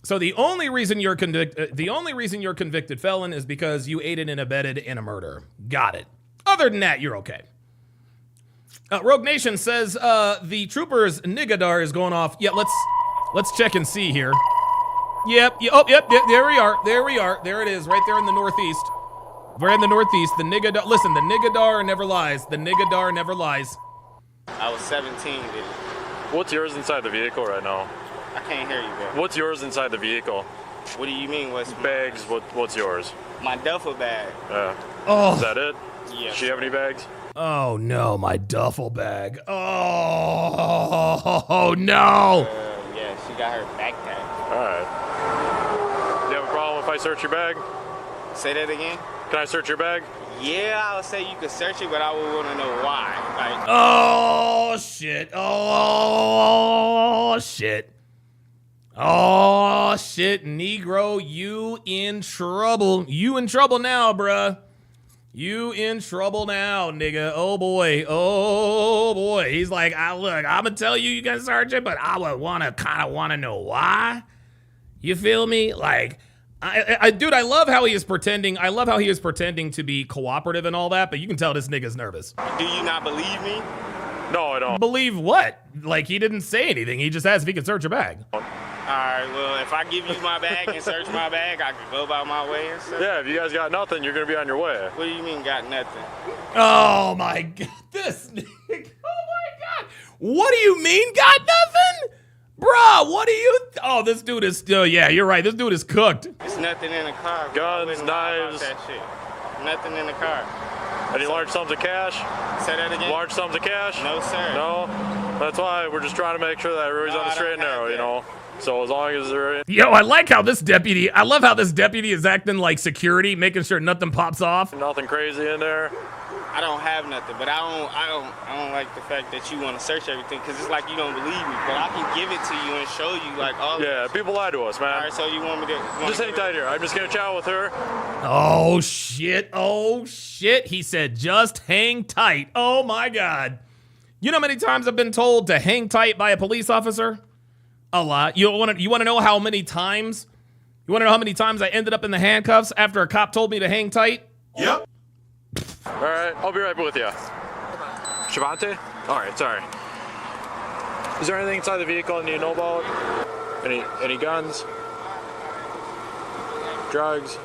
So the only reason you're convicted felon is because you aided and abetted in a murder. Got it. Other than that, you're okay. Rogue Nation says the trooper's Nigadar is going off. Yeah, let's check and see here. Yep. There we are. There it is, right there in the northeast. We're in the northeast. The Nigadar. Listen, the Nigadar never lies. The Nigadar never lies. I was 17 then. What's yours inside the vehicle right now? I can't hear you, bro. What's yours inside the vehicle? What do you mean? What's bags? What's yours? My duffel bag. Yeah. Oh. Is that it? Yeah. Does she have any bags? Oh no, my duffel bag. Oh no. Yeah, she got her backpack. All right. Do you have a problem if I search your bag? Say that again. Can I search your bag? Yeah, I would say you could search it, but I would want to know why. Like, oh shit! Oh shit! Oh shit, Negro, you in trouble. You in trouble now, bruh. You in trouble now, nigga. Oh boy. He's like, look, I'm gonna tell you can search it, but I would kind of want to know why. You feel me? Like, dude, I love how he is pretending. I love how he is pretending to be cooperative and all that, but you can tell this nigga's nervous. Do you not believe me? No, I don't. Believe what? Like, he didn't say anything. He just asked if he could search your bag. All right, well, if I give you my bag and search my bag, I could go about my way and stuff. Yeah, if you guys got nothing, you're going to be on your way. What do you mean got nothing? Oh, my God. This nigga. Oh, my God. What do you mean got nothing? Bruh, what do you... Oh, this dude is still... Yeah, you're right. This dude is cooked. There's nothing in the car. Guns, knives. That shit. Nothing in the car. Any large sums of cash? Say that again? Large sums of cash? No, sir. No? That's why we're just trying to make sure that everybody's on the straight and narrow, you know? So as long as they're... Yo, I like how this deputy... I love how this deputy is acting like security, making sure nothing pops off. Nothing crazy in there. I don't have nothing, but I don't like the fact that you want to search everything, because it's like you don't believe me. But I can give it to you and show you like all. Yeah, people lie to us, man. All right, so you want me to? Just hang tight here. I'm just gonna chat with her. Oh shit! Oh shit! He said, "Just hang tight." Oh my God! You know how many times I've been told to hang tight by a police officer? A lot. You want to know how many times? You want to know how many times I ended up in the handcuffs after a cop told me to hang tight? Yep. All right, I'll be right with you. Shavante? All right, sorry. Is there anything inside the vehicle I need to know about? Any guns? Drugs?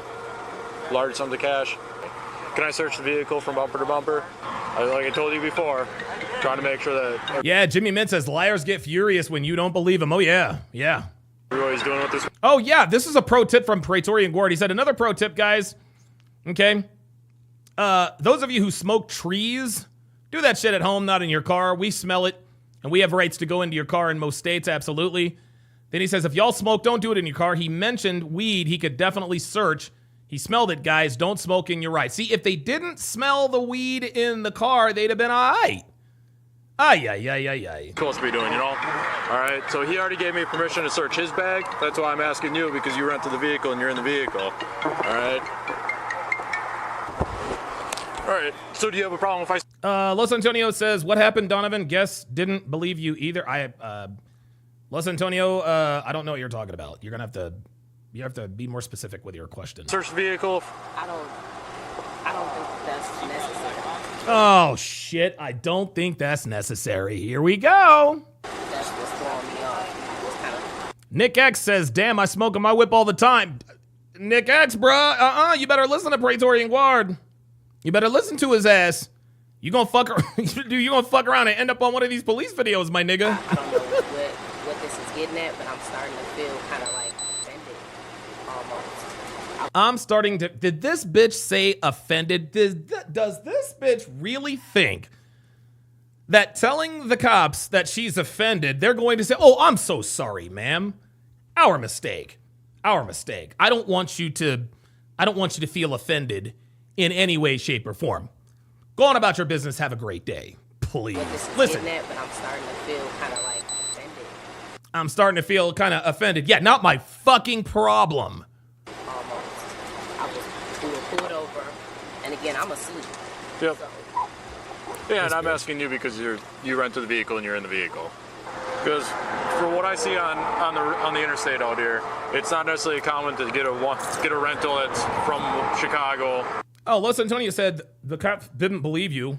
Large sums of cash? Can I search the vehicle from bumper to bumper? Like I told you before, trying to make sure that. Yeah, Jimmy Mint says liars get furious when you don't believe them. Oh yeah, yeah. Everybody's doing with this. Oh yeah, this is a pro tip from Praetorian Guard. He said another pro tip, guys. Okay, those of you who smoke trees, do that shit at home, not in your car. We smell it, and we have rights to go into your car in most states. Absolutely. Then he says, if y'all smoke, don't do it in your car. He mentioned weed. He could definitely search. He smelled it, guys. Don't smoke in your ride. See, if they didn't smell the weed in the car, they'd have been all right. Ay. Supposed to be doing, you know? All right, so he already gave me permission to search his bag. That's why I'm asking you, because you rented the vehicle and you're in the vehicle. All right? All right, so do you have a problem if I... Los Antonio says, what happened, Donovan? Guess didn't believe you either. Los Antonio, I don't know what you're talking about. You're going to have to be more specific with your question. Search the vehicle. I don't think that's necessary. Oh, shit. I don't think that's necessary. Here we go. That's what's throwing me off. Nick X says, damn, I smoke in my whip all the time. Nick X, bruh. You better listen to Praetorian Guard. You better listen to his ass. You gonna fuck around and end up on one of these police videos, my nigga. I don't know what this is getting at, but I'm starting to feel kind of like offended, almost. I'm starting to... Did this bitch say offended? Does this bitch really think that telling the cops that she's offended, they're going to say, oh, I'm so sorry, ma'am. Our mistake. Our mistake. I don't want you to feel offended in any way, shape, or form. Go on about your business. Have a great day. Please. Listen. At, but I'm starting to feel kind of like offended. I'm starting to feel kind of offended. Yeah, not my fucking problem. Almost. I was pulled over, and again, I'm asleep. Yep. So. Yeah, and I'm asking you because you rented the vehicle and you're in the vehicle. Because for what I see on the interstate out here, it's not necessarily common to get a rental that's from Chicago. Oh, Los Antonio said the cops didn't believe you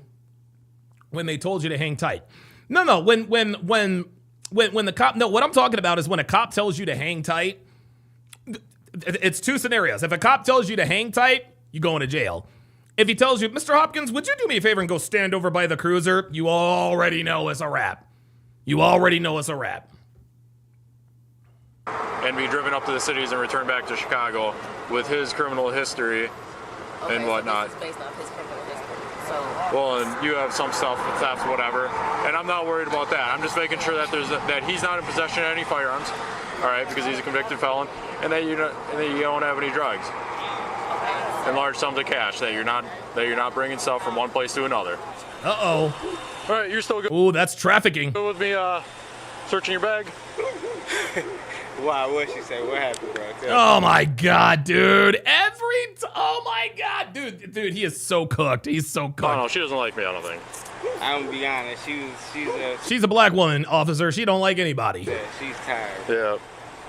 when they told you to hang tight. No, when the cop, no, what I'm talking about is when a cop tells you to hang tight, it's two scenarios. If a cop tells you to hang tight, you go into jail. If he tells you, Mr. Hopkins, would you do me a favor and go stand over by the cruiser? You already know it's a wrap. You already know it's a wrap. And be driven up to the cities and return back to Chicago with his criminal history. Okay, and whatnot. So this is based off his criminal history. So. Well, and you have some stuff, thefts, whatever, and I'm not worried about that. I'm just making sure that that he's not in possession of any firearms, all right, because he's a convicted felon, and that you don't have any drugs, and large sums of cash that you're not bringing stuff from one place to another. Uh-oh. All right, you're still good. Ooh, that's trafficking. Good with me searching your bag. Wow, what she say? What happened, bro? Oh my god, dude! Oh my god, dude, he is so cooked. He's so cooked. Oh no, she doesn't like me. I don't think. I'm gonna be honest. She's a black woman, officer. She don't like anybody. Yeah, she's tired. Yeah,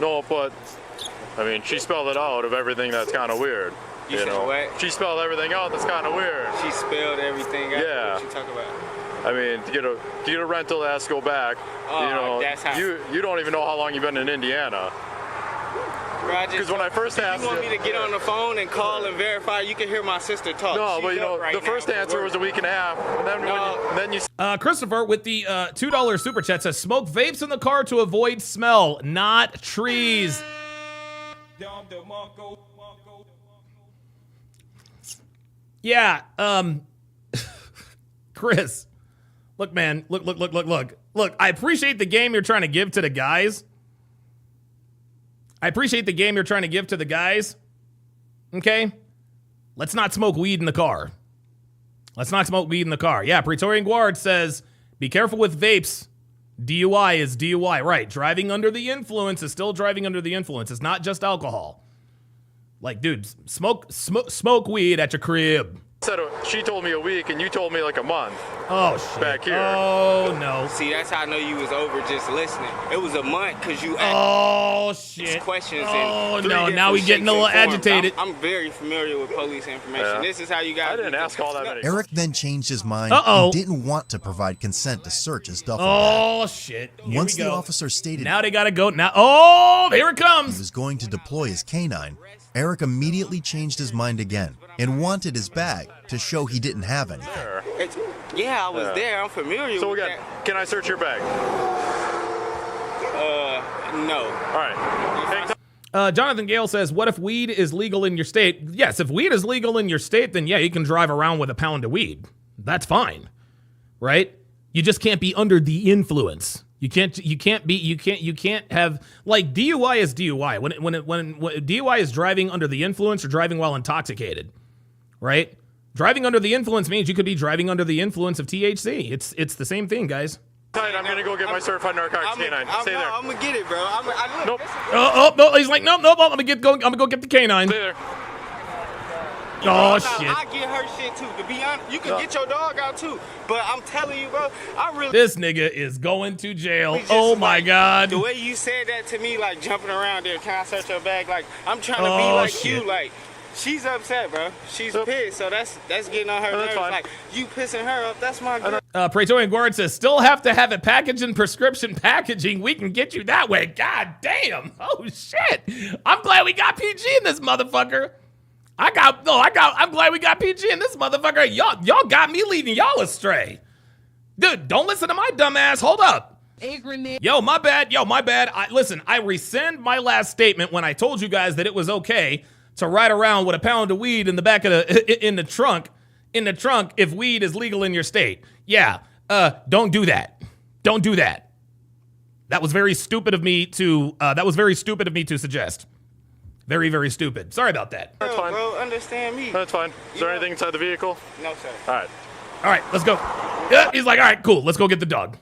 no, but I mean, she spelled it out of everything that's kind of weird. You said know? What? She spelled everything out. That's kind of weird. She spelled everything out. Yeah. What you talk about? I mean, to get a rental that has to go back, that's how. You don't even know how long you've been in Indiana. Because when I first asked you want me to get on the phone and call and verify, you can hear my sister talk. No, She's but you know, right the first answer was a week and a half, and then you. Christopher with the $2 super chat says, smoke vapes in the car to avoid smell, not trees. Yeah, Chris, look, man, look, I appreciate the game you're trying to give to the guys. Okay? Let's not smoke weed in the car. Yeah, Praetorian Guard says, be careful with vapes. DUI is DUI. Right, driving under the influence is still driving under the influence. It's not just alcohol. Like, dude, smoke weed at your crib. She told me a week, and you told me like a month. Oh, shit. Back here. Oh, no. See, that's how I know you was over just listening. It was a month because you asked questions. Oh, no. Now we getting a little agitated. I'm very familiar with police information. Yeah. This is how you got. I didn't ask all that many. Eric then changed his mind and didn't want to provide consent to search his duffel bag. Oh, shit. Once the officer stated now they got to go. Now, oh, here it comes. He was going to deploy his canine. Eric immediately changed his mind again and wanted his bag to show he didn't have anything. Yeah, I was there. I'm familiar So with we got. that. Can I search your bag? No. All right. Jonathan Gale says, what if weed is legal in your state? Yes, if weed is legal in your state, then yeah, you can drive around with a pound of weed. That's fine, right? You just can't be under the influence. You can't have, like, DUI is DUI. When DUI is driving under the influence or driving while intoxicated, right? Driving under the influence means you could be driving under the influence of THC. It's the same thing, guys. I'm gonna go get my certified narcotics canine. Stay there. I'm gonna get it, bro. Nope. No, he's like, nope. I'm gonna go get the canine. Stay there. Oh shit. I get her shit too. To be honest, you can get your dog out too. But I'm telling you, bro, I really. This nigga is going to jail. Oh my god. The way you said that to me, like jumping around there, can I search your bag? Like I'm trying to be like shit. you, like. She's upset, bro. She's pissed, so that's getting on her nerves. Like, you pissing her up, that's my girl. Praetorian Guard says, still have to have it packaged in prescription packaging. We can get you that way. God damn. Oh, shit. I'm glad we got PG in this motherfucker. I'm glad we got PG in this motherfucker. Y'all got me leading y'all astray. Dude, don't listen to my dumb ass. Hold up. Yo, my bad. Listen, I rescind my last statement when I told you guys that it was okay to ride around with a pound of weed in the back of in the trunk if weed is legal in your state. Yeah, don't do that. Don't do that. That was very stupid of me to suggest. Very, very stupid. Sorry about that. That's fine. Bro, understand me. That's fine. Is there anything inside the vehicle? No, sir. All right, let's go. Yeah, he's like, all right, cool. Let's go get the dog.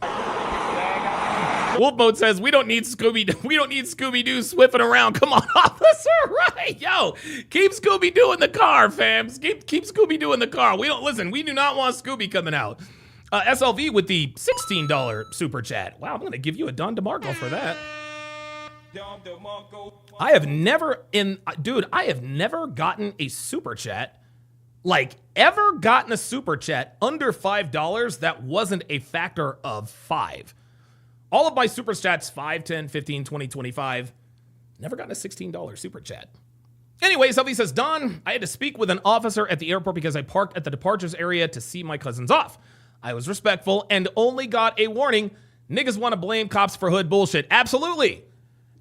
Wolf Mode says, we don't need Scooby-Doo swiffing around. Come on, officer, right? Yo, keep Scooby-Doo in the car, fam. Keep Scooby-Doo in the car. We do not want Scooby coming out. SLV with the $16 super chat. Wow, I'm going to give you a Don DeMarco for that. I have never gotten a super chat, under $5 that wasn't a factor of 5. All of my super chats, 5, 10, 15, 20, 25. Never gotten a $16 super chat. Anyway, Selfie says, Don, I had to speak with an officer at the airport because I parked at the departures area to see my cousins off. I was respectful and only got a warning. Niggas want to blame cops for hood bullshit. Absolutely.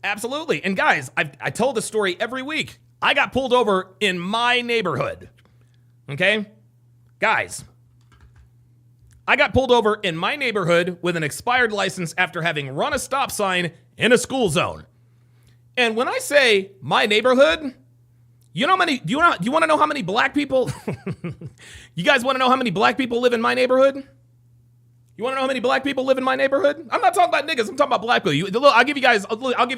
Absolutely. And guys, I tell this story every week. I got pulled over in my neighborhood. Okay? Guys, I got pulled over in my neighborhood with an expired license after having run a stop sign in a school zone. And when I say my neighborhood, you want to know how many black people? You guys want to know how many black people live in my neighborhood? You want to know how many black people live in my neighborhood? I'm not talking about niggas. I'm talking about black people. I'll give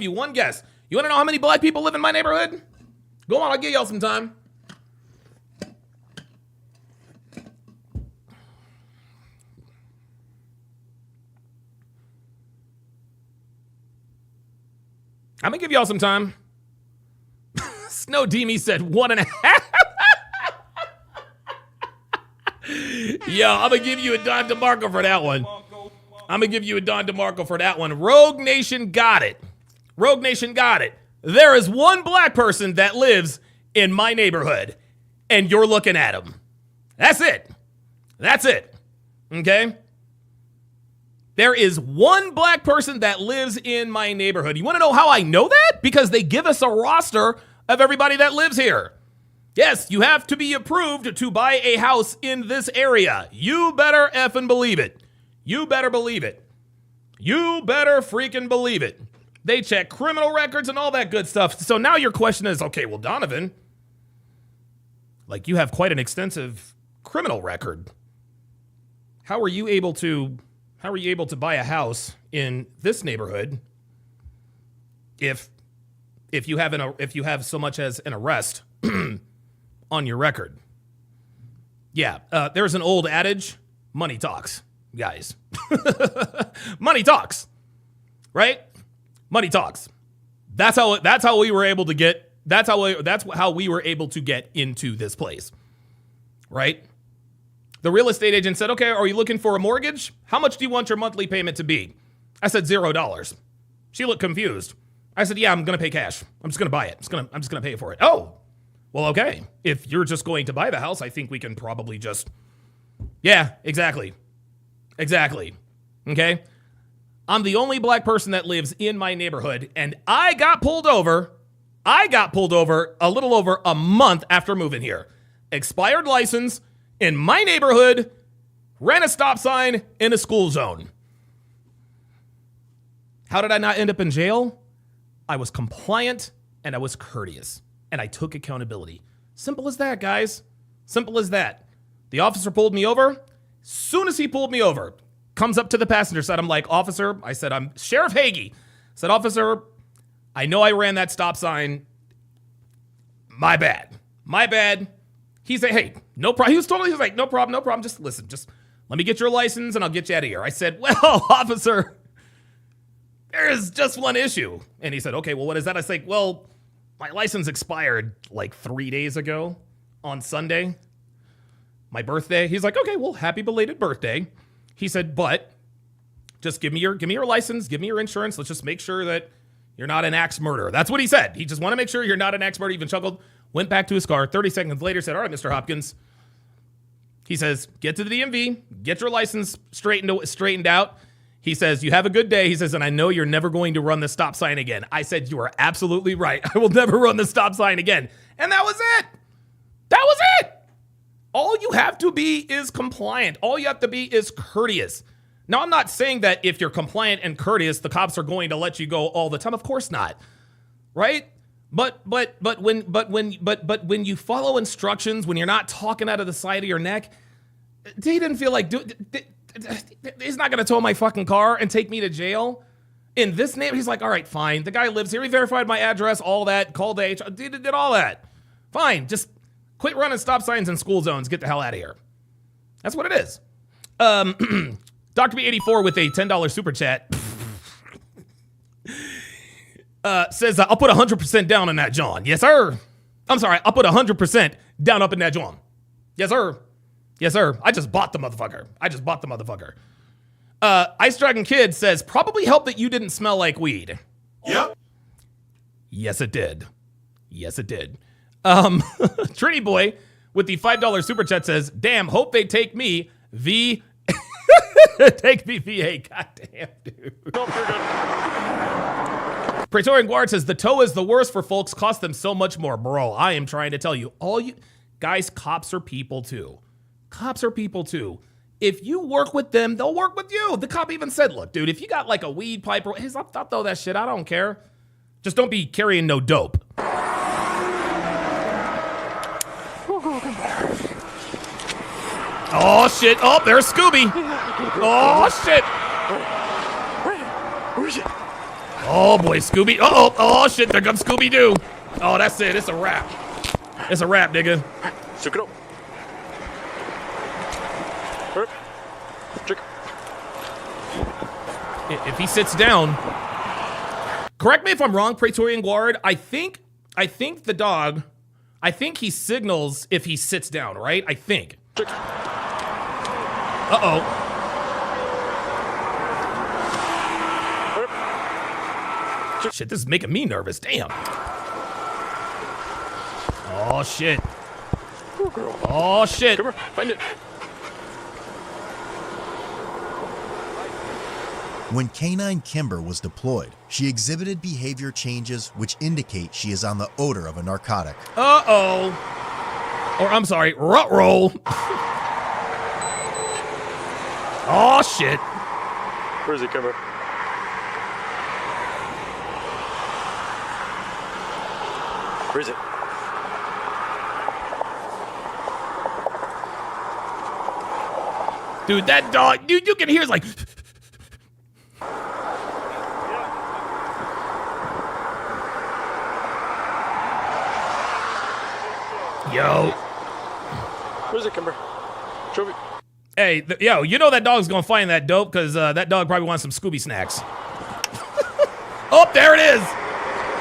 you one guess. You want to know how many black people live in my neighborhood? Go on, I'll give y'all some time. I'm gonna give y'all some time. Snow Demi said 1.5. Yo, I'm gonna give you a Don DeMarco for that one. Rogue Nation got it. There is one black person that lives in my neighborhood, and you're looking at him. That's it. Okay? There is one black person that lives in my neighborhood. You want to know how I know that? Because they give us a roster of everybody that lives here. Yes, you have to be approved to buy a house in this area. You better effing believe it. You better freaking believe it. They check criminal records and all that good stuff. So now your question is, okay, well, Donovan, you have quite an extensive criminal record. How are you able to buy a house in this neighborhood if you have so much as an arrest on your record? Yeah, there's an old adage, money talks, guys. Money talks, right? Money talks. That's how we were able to get into this place, right? The real estate agent said, okay, are you looking for a mortgage? How much do you want your monthly payment to be? I said $0. She looked confused. I said, yeah, I'm going to pay cash. I'm just going to buy it. I'm just going to pay for it. Oh, well, okay. If you're just going to buy the house, I think we can probably just Yeah, exactly. Exactly. Okay? I'm the only black person that lives in my neighborhood, and I got pulled over a little over a month after moving here. Expired license in my neighborhood, ran a stop sign in a school zone. How did I not end up in jail? I was compliant and I was courteous, and I took accountability. Simple as that, guys. Simple as that. The officer pulled me over. Soon as he pulled me over, comes up to the passenger side. I'm like, officer, I said, I'm Sheriff Hagee. I said, officer, I know I ran that stop sign. My bad. My bad. He said, hey, no problem. He was like, no problem. Just listen, just let me get your license and I'll get you out of here. I said, well, officer, there is just one issue. And he said, okay, well, what is that? I said, well, my license expired like 3 days ago on Sunday, my birthday. He's like, okay, well, happy belated birthday. He said, but just give me your license, give me your insurance. Let's just make sure that you're not an axe murderer. That's what he said. He just want to make sure you're not an axe murderer. Even chuckled, went back to his car. 30 seconds later said, all right, Mr. Hopkins. He says, get to the DMV, get your license straightened out. He says, you have a good day. He says, and I know you're never going to run the stop sign again. I said, you are absolutely right. I will never run the stop sign again. And that was it. That was it. All you have to be is compliant. All you have to be is courteous. Now, I'm not saying that if you're compliant and courteous, the cops are going to let you go all the time. Of course not. Right? But when you follow instructions, when you're not talking out of the side of your neck, he didn't feel like he's not going to tow my fucking car and take me to jail. In this neighborhood, he's like, all right, fine. The guy lives here. He verified my address, all that, called the HR, did all that. Fine. Just quit running stop signs in school zones. Get the hell out of here. That's what it is. Dr. B84 with a $10 super chat says, I'll put 100% down on that, John. Yes, sir. I'm sorry. I'll put 100% down up in that, John. Yes, sir. Yes, sir. I just bought the motherfucker. Ice Dragon Kid says, probably helped that you didn't smell like weed. Yep. Yes, it did. Trini Boy with the $5 super chat says, damn, hope they take me take me VA. Goddamn, dude. Praetorian Guard says, the tow is the worst for folks, cost them so much more. Bro, I am trying to tell you, all you guys, cops are people too. If you work with them, they'll work with you. The cop even said, look, dude, if you got like a weed pipe, I'll throw that shit. I don't care. Just don't be carrying no dope. Oh, shit. Oh, there's Scooby. Oh, shit. Where is it? Oh, boy, Scooby. Uh-oh. Oh, shit. There comes Scooby-Doo. Oh, that's it. It's a wrap. It's a wrap, nigga. Check it out. If he sits down, correct me if I'm wrong, Praetorian Guard. I think the dog, he signals if he sits down, right? I think. Uh-oh. Shit, this is making me nervous. Damn. Oh, shit. Oh, shit. Come here, find it. When Canine Kimber was deployed, she exhibited behavior changes which indicate she is on the odor of a narcotic. Uh-oh. Or, I'm sorry, rut-roll. Oh, shit. Where is he, Kimber? Where is it? Dude, that dog, dude, you can hear it's like... Yo. Where's it, Kimber? Show me. Hey, yo, you know that dog's gonna find that dope because that dog probably wants some Scooby snacks. Oh, there it is.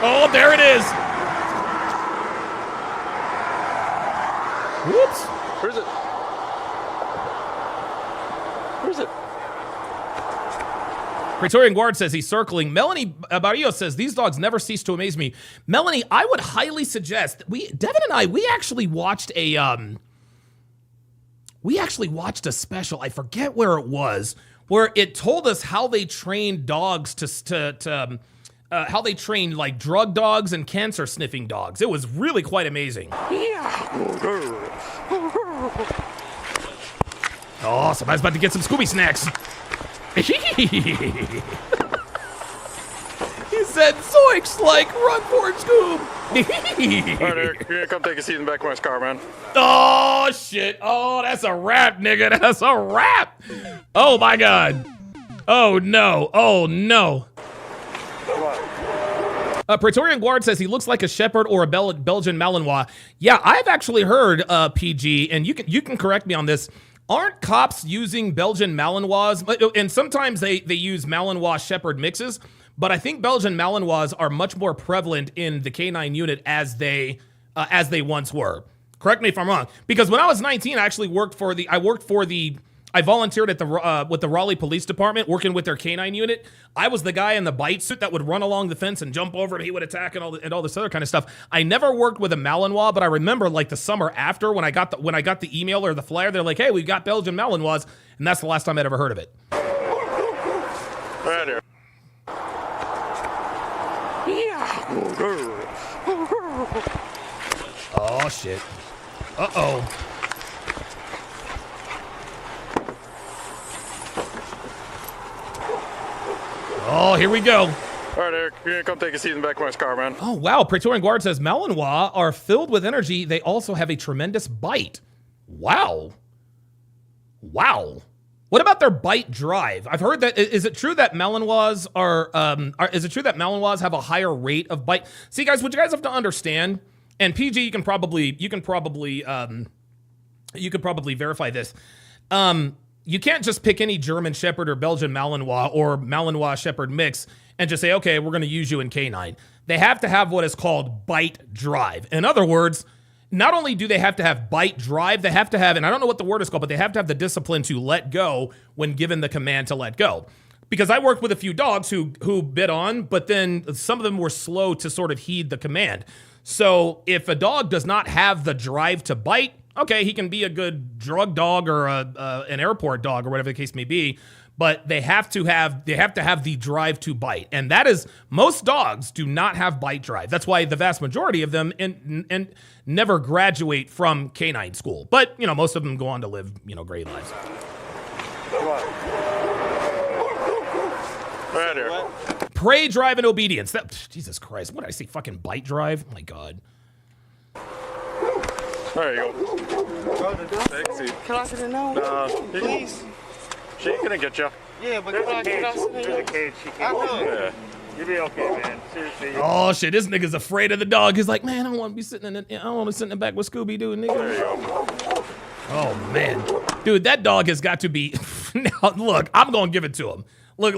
Oh, there it is. Whoops. Where is it? Where is it? Praetorian Guard says he's circling. Melanie Barrio says, these dogs never cease to amaze me. Melanie, I would highly suggest, Devin and I, we actually watched a we actually watched a special, I forget where it was, where it told us how they trained dogs how they trained like drug dogs and cancer sniffing dogs. It was really quite amazing. Oh, somebody's about to get some Scooby snacks. He said, "Zoinks!" Like, run for it, Scoob. All right, Eric, you're gonna come take a seat in the back of my car, man. Oh shit! Oh, that's a wrap, nigga. That's a wrap. Oh my god. Oh no. Oh no. Praetorian Guard says he looks like a shepherd or a Belgian Malinois. Yeah, I've actually heard PG, and you can correct me on this. Aren't cops using Belgian Malinois? And sometimes they use Malinois shepherd mixes, but I think Belgian Malinois are much more prevalent in the K9 unit as they once were. Correct me if I'm wrong. Because when I was 19, I actually I volunteered at with the Raleigh Police Department, working with their K9 unit. I was the guy in the bite suit that would run along the fence and jump over, and he would attack and all this other kind of stuff. I never worked with a Malinois, but I remember like the summer after when I got the email or the flyer, they're like, "Hey, we got Belgian Malinois," and that's the last time I'd ever heard of it. Right here. Oh shit. Uh-oh. Oh, here we go. All right, Eric, you're gonna come take a seat in the back of my car, man. Oh, wow. Praetorian Guard says Malinois are filled with energy. They also have a tremendous bite. Wow. Wow. What about their bite drive? I've heard that. Is it true that Malinois is it true that Malinois have a higher rate of bite? See, guys, what you guys have to understand, and PG, you can probably verify this. You can't just pick any German Shepherd or Belgian Malinois or Malinois Shepherd mix and just say, okay, we're going to use you in K9. They have to have what is called bite drive. In other words, not only do they have to have bite drive, they have to have, and I don't know what the word is called, but they have to have the discipline to let go when given the command to let go. Because I worked with a few dogs who bit on, but then some of them were slow to sort of heed the command. So if a dog does not have the drive to bite, okay, he can be a good drug dog or an airport dog or whatever the case may be, but they have to have the drive to bite, and that is, most dogs do not have bite drive. That's why the vast majority of them and never graduate from canine school. But most of them go on to live great lives. Right here. Prey, drive, and obedience. Jesus Christ, what did I say? Fucking bite drive? Oh my God. There you go. Can I sit in now? Please? She ain't gonna get you. Yeah, but can I sit in? There's a cage. She can't. Yeah. You'll be okay, man. Seriously. Oh shit, this nigga's afraid of the dog. He's like, man, I don't want to be sitting in the back with Scooby-Doo, nigga. There you go. Oh man, dude, that dog has got to be. Now look, I'm gonna give it to him. Look.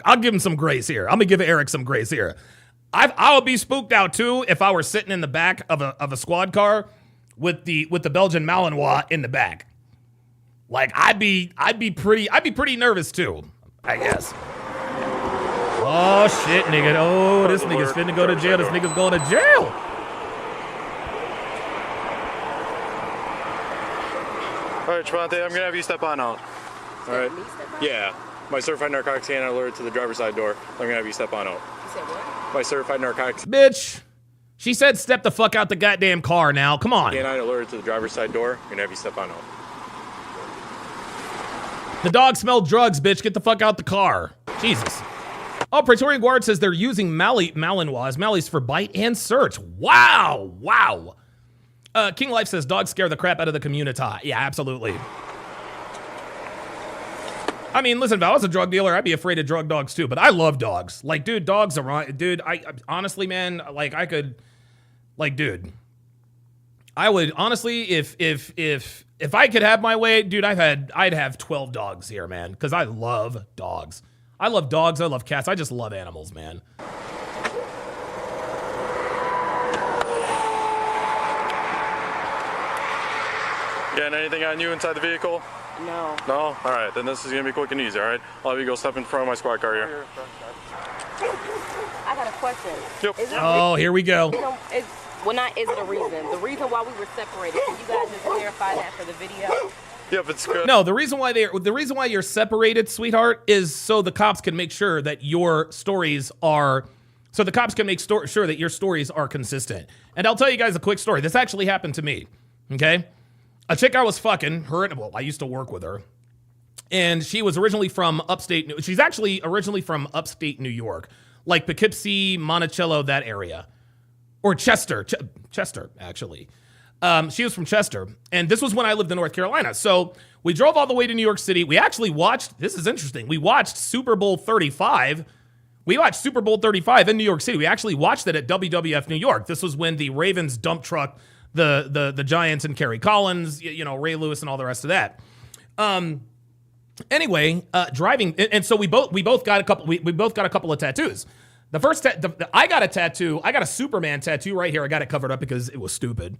I'll give him some grace here. I'm gonna give Eric some grace here. I would be spooked out too if I were sitting in the back of a squad car with the Belgian Malinois in the back. Like I'd be pretty nervous too, I guess. Oh shit, nigga. Oh, this nigga's finna go to jail. This nigga's going to jail. All right, Trevante, I'm gonna have you step on out. All right. Yeah. My certified narcotics canine alerted to the driver's side door. I'm gonna have you step on out. You said what? My certified narcotics. Bitch. She said step the fuck out the goddamn car now. Come on. Canine alerted to the driver's side door. I'm gonna have you step on out. The dog smelled drugs, bitch. Get the fuck out the car. Jesus. Oh, Praetorian Guard says they're using Malinois for bite and search. Wow. Wow. King Life says dogs scare the crap out of the community. Yeah, absolutely. I mean, listen, if I was a drug dealer, I'd be afraid of drug dogs too, but I love dogs. Like, dude, dogs are, dude, I honestly, man, like I could, like, dude, I would honestly, if I could have my way, dude, I'd have 12 dogs here, man, because I love dogs. I love dogs, I love cats, I just love animals, man. Getting anything on you inside the vehicle? No. No? All right, then this is gonna be quick and easy, all right? I'll have you go step in front of my squad car here. I got a question. Yep. Oh, here we go. Is it a reason? The reason why we were separated, can you guys just clarify that for the video? Yeah, but it's good. No, the reason why you're separated, sweetheart, is so the cops can make sure that your stories are. So the cops can make sure that your stories are consistent. And I'll tell you guys a quick story. This actually happened to me. Okay, a chick I was fucking her. Well, I used to work with her, and she was originally from upstate. She's actually originally from upstate New York, like Poughkeepsie, Monticello, that area, or Chester, actually. She was from Chester, and this was when I lived in North Carolina. So we drove all the way to New York City. We actually watched. This is interesting. We watched Super Bowl 35. We watched Super Bowl 35 in New York City. We actually watched it at WWF New York. This was when the Ravens dump truck the Giants and Kerry Collins, Ray Lewis and all the rest of that. Anyway, driving, and so we both got a couple of tattoos. The first I got a tattoo. I got a Superman tattoo right here. I got it covered up because it was stupid.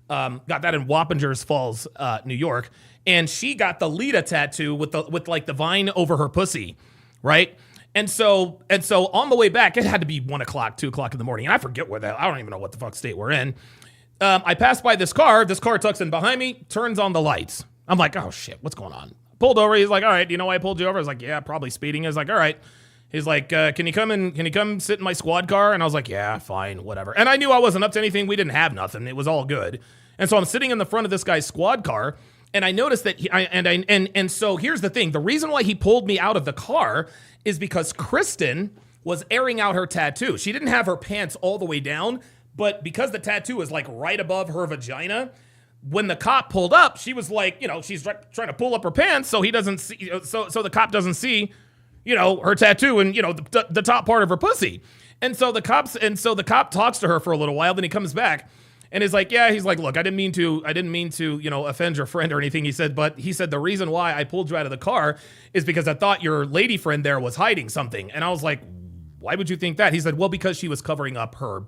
Got that in Wappingers Falls, New York, and she got the Lita tattoo with like the vine over her pussy, right? And so on the way back, it had to be 1 o'clock, 2 o'clock in the morning, and I forget I don't even know what the fuck state we're in. I passed by this car. This car tucks in behind me, turns on the lights. I'm like, oh shit, what's going on? Pulled over. He's like, all right, do you know why I pulled you over? I was like, yeah, probably speeding. I was like, all right. He's like, can you come sit in my squad car? And I was like, yeah, fine, whatever. And I knew I wasn't up to anything. We didn't have nothing. It was all good. And so I'm sitting in the front of this guy's squad car, and I noticed that so here's the thing. The reason why he pulled me out of the car is because Kristen was airing out her tattoo. She didn't have her pants all the way down, but because the tattoo is like right above her vagina, when the cop pulled up, she was like, she's trying to pull up her pants so he doesn't see, so the cop doesn't see, her tattoo and, the top part of her pussy. And so the cop talks to her for a little while, then he comes back and he's like, look, I didn't mean to, offend your friend or anything. He said, the reason why I pulled you out of the car is because I thought your lady friend there was hiding something. And I was like, why would you think that? He said, well, because she was covering up her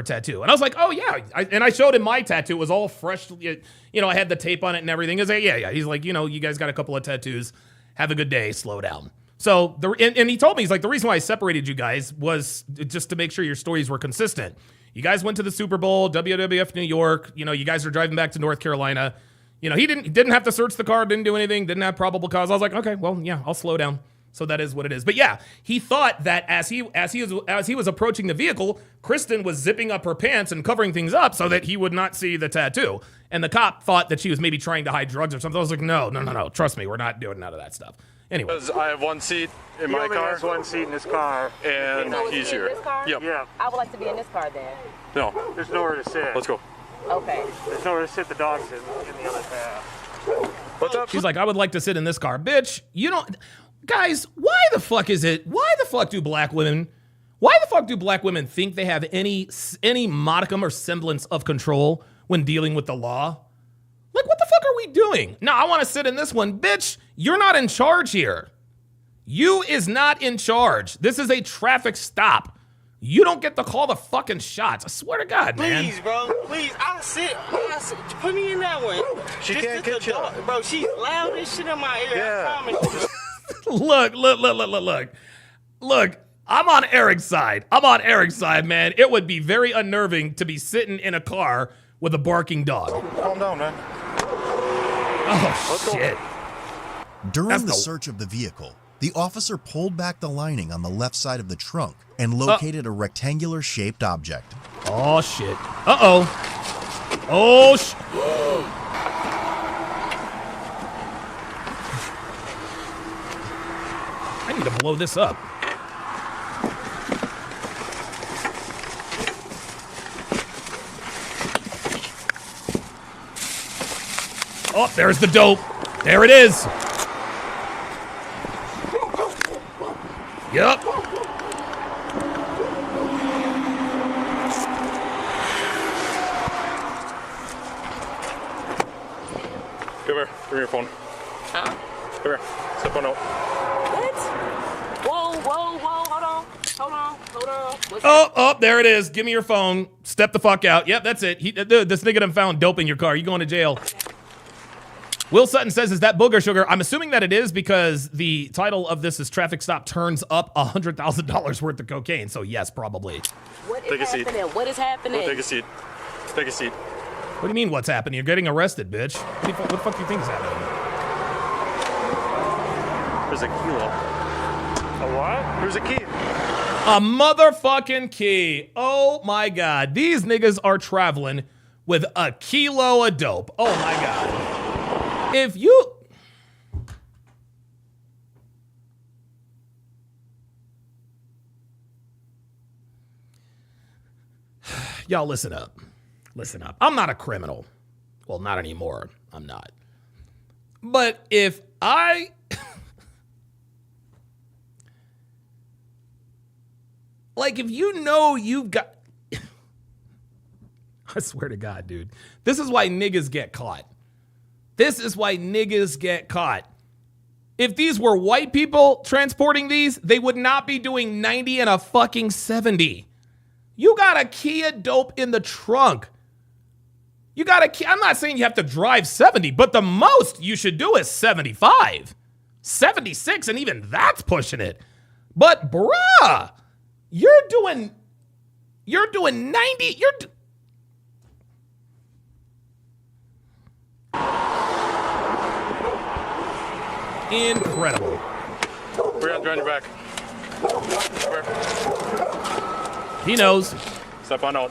tattoo. And I was like, oh yeah. And I showed him my tattoo. It was all fresh. I had the tape on it and everything. He's like, yeah. He's like, you guys got a couple of tattoos. Have a good day. Slow down. So and he told me, he's like, the reason why I separated you guys was just to make sure your stories were consistent. You guys went to the Super Bowl, WWF New York. You guys are driving back to North Carolina. He didn't have to search the car, didn't do anything, didn't have probable cause. I was like, okay, well, yeah, I'll slow down. So that is what it is. But yeah, he thought that as he was approaching the vehicle, Kristen was zipping up her pants and covering things up so that he would not see the tattoo. And the cop thought that she was maybe trying to hide drugs or something. I was like, no. Trust me, we're not doing none of that stuff. Anyway. Because I have one seat in my car. He has one seat in his car. And he's here. Yep. Yeah. I would like to be in this car then. No. There's nowhere to sit. Let's go. Okay. There's nowhere to sit. The dog's in the other cab. What's up? She's like, I would like to sit in this car. Bitch, guys, why the fuck do black women think they have any modicum or semblance of control when dealing with the law? Like, what the fuck are we doing? No, I want to sit in this one. Bitch, you're not in charge here. You is not in charge. This is a traffic stop. You don't get to call the fucking shots. I swear to God, man. Please, bro. Please, I'll sit. Put me in that one. She can't get you. Bro, she's loud as shit in my ear. Yeah. I promise you. Look, I'm on Eric's side, man. It would be very unnerving to be sitting in a car with a barking dog. Calm down, man. Oh, shit. During the search of the vehicle, the officer pulled back the lining on the left side of the trunk and located a rectangular-shaped object. Oh, shit. Uh-oh. Oh, shit. I need to blow this up. Oh, there's the dope. There it is. Yep. Come here. Bring your phone. Huh? Come here. Step on out. What? Whoa. Hold on. Oh, there it is. Give me your phone. Step the fuck out. Yep, that's it. This nigga done found dope in your car. You going to jail. Will Sutton says, is that booger sugar? I'm assuming that it is because the title of this is Traffic Stop Turns Up $100,000 worth of cocaine. So yes, probably. What is happening? What is happening? Take a seat. Take a seat. What do you mean what's happening? You're getting arrested, bitch. What the fuck do you think is happening? There's a kilo. A what? There's a key. A motherfucking key. Oh my God. These niggas are traveling with a kilo of dope. Oh my God. If you... Y'all listen up. Listen up. I'm not a criminal. Well, not anymore. I'm not. But if I... like, if you know you've got... I swear to God, dude. This is why niggas get caught. This is why niggas get caught. If these were white people transporting these, they would not be doing 90 and a fucking 70. You got a key of dope in the trunk. You got a key. I'm not saying you have to drive 70, but the most you should do is 75. 76, and even that's pushing it. But bruh, you're doing 90. Incredible. We're on your back. He knows. Step on out.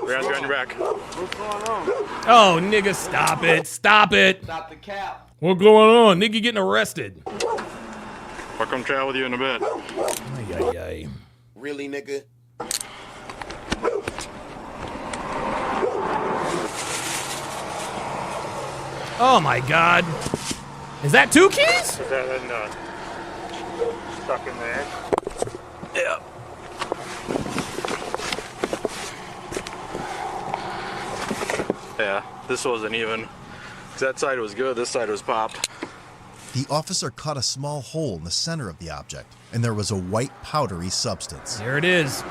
We're on your back. What's going on? Oh, nigga, stop it. Stop it. Stop the cap. What's going on? Nigga getting arrested. I'll come chat with you in a bit. Ay, ay, ay. Really, nigga? Oh my God. Is that 2 keys? Is that stuck in there? Yeah. Yeah, this wasn't even. That side was good, this side was popped. The officer cut a small hole in the center of the object, and there was a white powdery substance. There it is. Good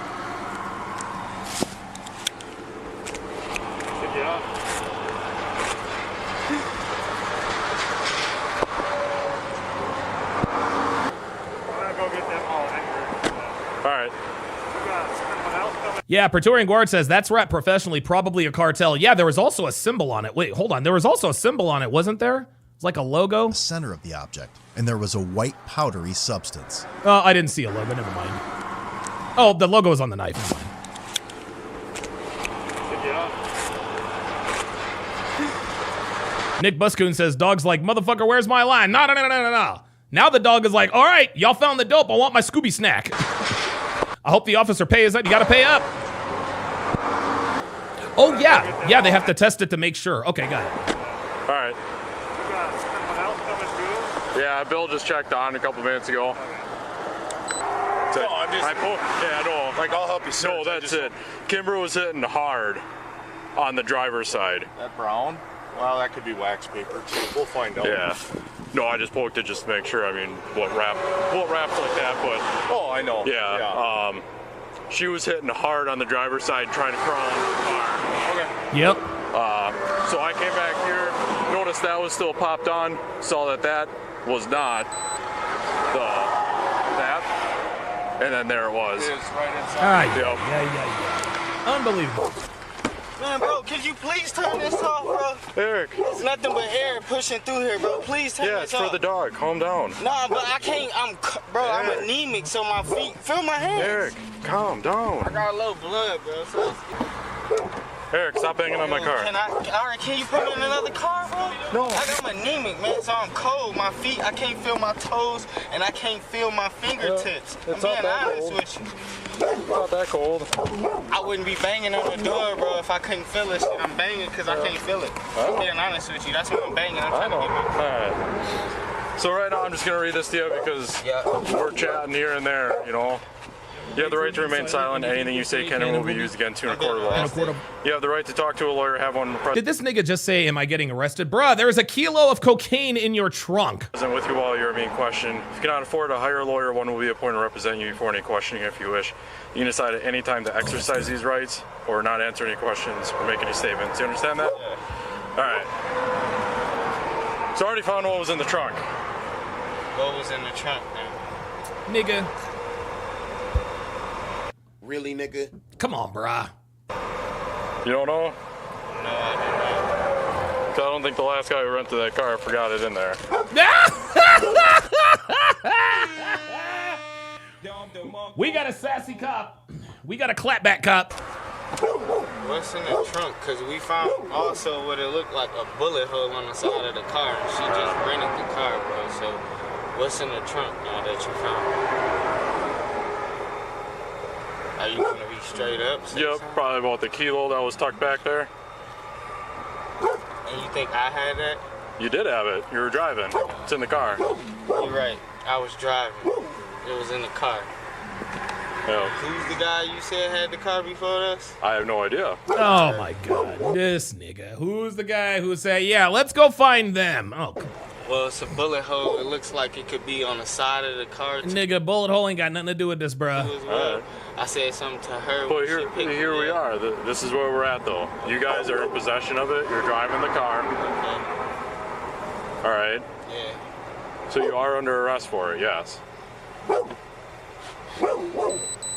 job. I'm gonna go get them all anyway. All right. You got someone else coming? Yeah, Praetorian Guard says that's rap professionally, probably a cartel. Yeah, there was also a symbol on it. Wait, hold on. There was also a symbol on it, wasn't there? It's like a logo. The center of the object, and there was a white powdery substance. Oh, I didn't see a logo. Never mind. Oh, the logo is on the knife. Never mind. Good job. Nick Buscoon says, dog's like, motherfucker, where's my line? No, no, no, no, no, no. Now the dog is like, all right, y'all found the dope. I want my Scooby snack. I hope the officer pays up. You got to pay up. Oh, yeah. Yeah, they have to test it to make sure. Okay, got it. All right. You got someone else coming through? Yeah, Bill just checked on a couple minutes ago. No, I'm just. Yeah, no. Like, I'll help you, sir. No, that's it. Kimber was hitting hard on the driver's side. That brown? Well, that could be wax paper too. We'll find out. Yeah. No, I just poked it just to make sure. I mean, what wrapped like that, but. Oh, I know. Yeah. She was hitting hard on the driver's side trying to crawl into the car. Okay. Yep. So I came back here, noticed that was still popped on, saw that was not that, and then there it was. It is right inside. Yep. Yeah. Unbelievable. Man, bro, could you please turn this off, bro? Eric. It's nothing but air pushing through here, bro. Please turn Yeah, this it's off. for the dog. Calm down. Nah, but I can't. I'm anemic, so my feet. Feel my hands. Eric, calm down. I got a low blood, bro. So Eric, stop banging on my car. Can you put me in another car, bro? No. I'm anemic, man, so I'm cold. My feet, I can't feel my toes, and I can't feel my fingertips. It's I'm not being that honest cold. with you. Not that cold. I wouldn't be banging on the door, bro, if I couldn't feel it. I'm banging because I can't feel it. I'm being honest with you. That's why I'm banging. I'm trying to get my... Alright. So right now I'm just going to read this to you because we're chatting here and there, you know. You have the right to remain silent. Anything you say can and will be used against you in a court of law. You have the right to talk to a lawyer, have one present Did this nigga just say, am I getting arrested? Bruh, there is a kilo of cocaine in your trunk. with you while you're being questioned. If you cannot afford to hire a lawyer, one will be appointed to represent you before any questioning if you wish. You can decide at any time to exercise these rights or not answer any questions or make any statements. You understand that? Yeah. Alright. So I already found what was in the trunk. What was in the trunk, man? Nigga. Really, nigga? Come on, bruh. You don't know? No, I 'Cause I don't think the last guy who rented that car forgot it in there. We got a sassy cop. We got a clapback cop. What's in the trunk? Because we found also what it looked like a bullet hole on the side of the car. She just rented the car, bro. So what's in the trunk now that you found? Are you going to be straight up? Yep, probably about the kilo that was tucked back there. And you think I had that? You did have it. You were driving. It's in the car. You're right. I was driving. It was in the car. Yeah. Who's the guy you said had the car before us? I have no idea. Oh my God, this nigga. Who's the guy who said, yeah, let's go find them? Oh, come on. Well, it's a bullet hole. It looks like it could be on the side of the car. Nigga, bullet hole ain't got nothing to do with this, bruh. Well. I said something to her. But here we are. This is where we're at, though. You guys are in possession of it. You're driving the car. Okay. All right. Yeah. So you are under arrest for it, yes.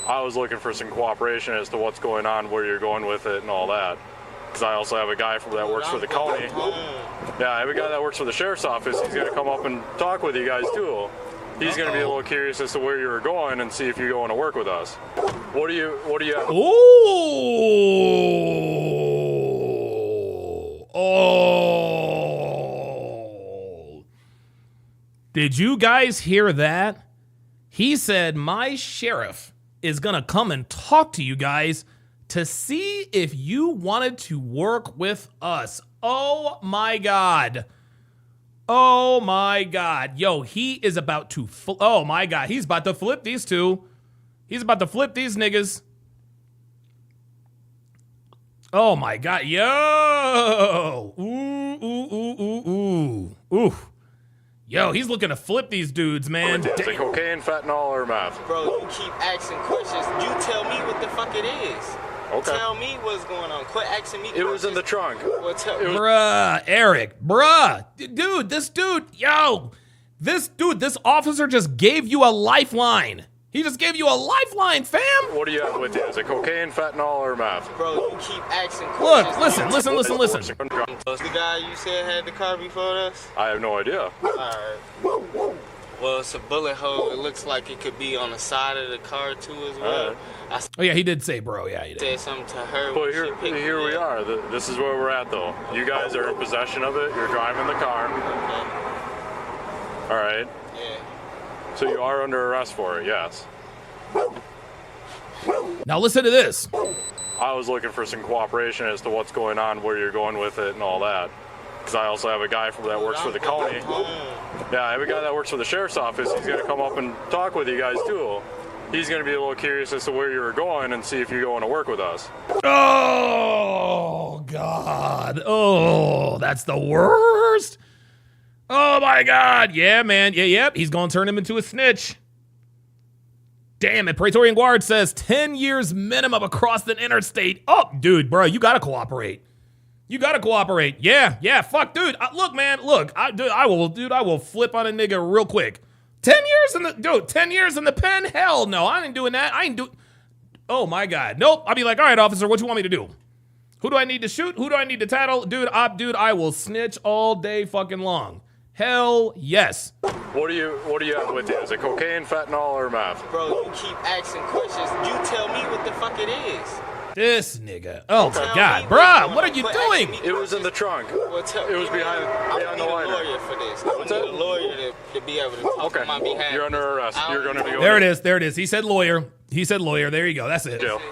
I was looking for some cooperation as to what's going on, where you're going with it, and all that. Because I also have a guy that works for the county. Yeah, I have a guy that works for the sheriff's office. He's going to come up and talk with you guys, too. He's going to be a little curious as to where you were going and see if you're going to work with us. What do you have? Oh. Did you guys hear that? He said my sheriff is going to come and talk to you guys to see if you wanted to work with us. Oh my God. Oh my God. Yo, he is about to, oh my God. He's about to flip these two. He's about to flip these niggas. Oh my God. Yo. Ooh, ooh, ooh, ooh, ooh. Ooh. Yo, he's looking to flip these dudes, man. Is it cocaine, fentanyl, or meth? Bro, you keep asking questions. You tell me what the fuck it is. Okay. Tell me what's going on. Quit asking me questions. It was in the trunk. Well, Bruh, Eric. Bruh. Dude, this officer just gave you a lifeline. He just gave you a lifeline, fam. What do you have with you? Is it cocaine, fentanyl, or meth? Bro, you keep asking questions. Look, listen. The guy you said had the car before us? I have no idea. Alright. Well, it's a bullet hole. It looks like it could be on the side of the car, too, as well. Oh, yeah, he did say, bro. Yeah, he did. Said something to her. But here we are. This is where we're at, though. You guys are in possession of it. You're driving the car. Okay. All right. Yeah. So you are under arrest for it, yes. Now listen to this. I was looking for some cooperation as to what's going on, where you're going with it, and all that. Because I also have a guy that works for the county. Yeah, I have a guy that works for the sheriff's office. He's going to come up and talk with you guys, too. He's going to be a little curious as to where you were going and see if you're going to work with us. Oh, God. Oh, that's the worst. Oh, my God. Yeah, man. Yep. He's going to turn him into a snitch. Damn it. Praetorian Guard says 10 years minimum across the interstate. Oh, dude, bro, you got to cooperate. You got to cooperate. Yeah, fuck, dude. Look, man, look. I will flip on a nigga real quick. 10 years in the pen? Hell no, I ain't doing that. Oh, my God. Nope. I'll be like, all right, officer, what you want me to do? Who do I need to shoot? Who do I need to tattle? Dude, I will snitch all day fucking long. Hell yes. What do you have with you? Is it cocaine, fentanyl, or meth? Bro, you keep asking questions. You tell me what the fuck it is. This nigga. Oh my God, bruh, what are you doing? It was in the trunk. It was behind the liner. I need a lawyer for this. I need a lawyer to be able to talk on my behalf. You're under arrest. You're going to be. There it is. He said lawyer. There you go. That's it. Jail.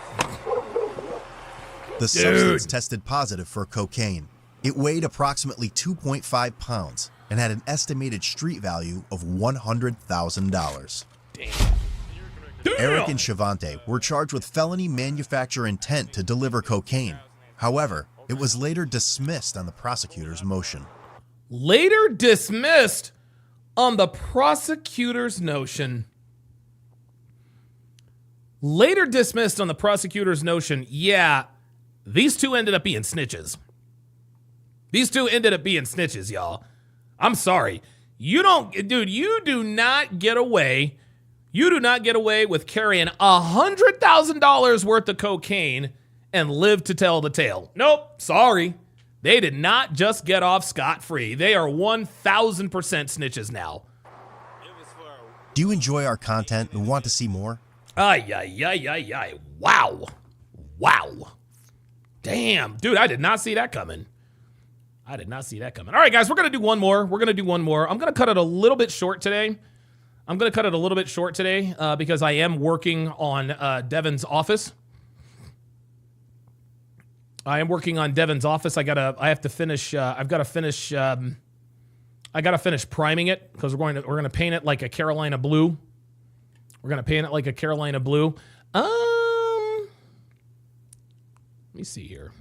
The substance tested positive for cocaine. It weighed approximately 2.5 pounds and had an estimated street value of $100,000. Damn. Eric and Shavante were charged with felony manufacture intent to deliver cocaine. However, it was later dismissed on the prosecutor's motion. Later dismissed on the prosecutor's notion. Yeah, these two ended up being snitches. Y'all. I'm sorry. You do not get away with carrying $100,000 worth of cocaine and live to tell the tale. Nope. Sorry. They did not just get off scot-free. They are 1,000% snitches now. Do you enjoy our content and want to see more? Ay, ay, ay, ay, ay. Wow. Wow. Damn. Dude, I did not see that coming. I did not see that coming. All right, guys, we're going to do one more. We're going to do one more. I'm going to cut it a little bit short today. Because I am working on Devin's office. I have to finish. I've got to finish. I got to finish priming it because we're going to paint it like a Carolina blue. Let me see here.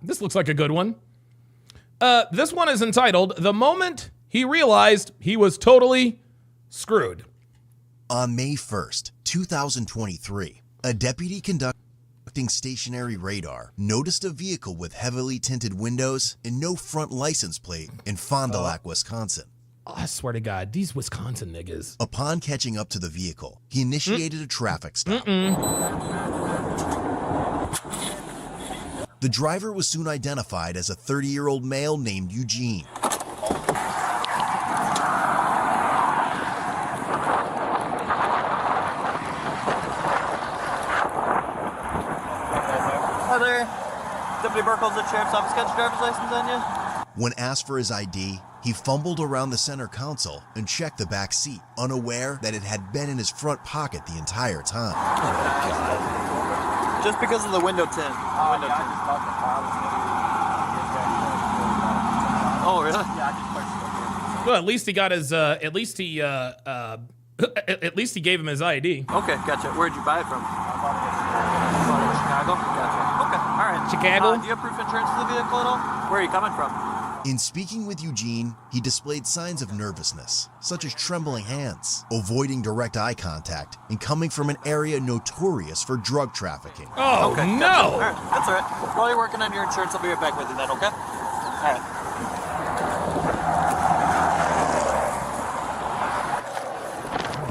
This looks like a good one. This one is entitled "The Moment He Realized He Was Totally Screwed." On May 1st, 2023, a deputy conducting stationary radar noticed a vehicle with heavily tinted windows and no front license plate in Fond du Lac, Wisconsin. Oh, I swear to God, these Wisconsin niggas. Upon catching up to the vehicle, he initiated a traffic stop. The driver was soon identified as a 30-year-old male named Eugene. Hi there. Deputy Burkle's the Sheriff's Office. Got your driver's license on you? When asked for his ID, he fumbled around the center console and checked the back seat, unaware that it had been in his front pocket the entire time. Just because of the window tint. Oh, really? Well, at least he got his. At least he gave him his ID. Okay, gotcha. Where'd you buy it from? Chicago. Gotcha. Okay, all right. Chicago. Do you have proof of insurance for the vehicle at all? Where are you coming from? In speaking with Eugene, he displayed signs of nervousness, such as trembling hands, avoiding direct eye contact, and coming from an area notorious for drug trafficking. Oh, okay, no! Gotcha. All right, that's all right. While you're working on your insurance, I'll be right back with you then, okay? All right.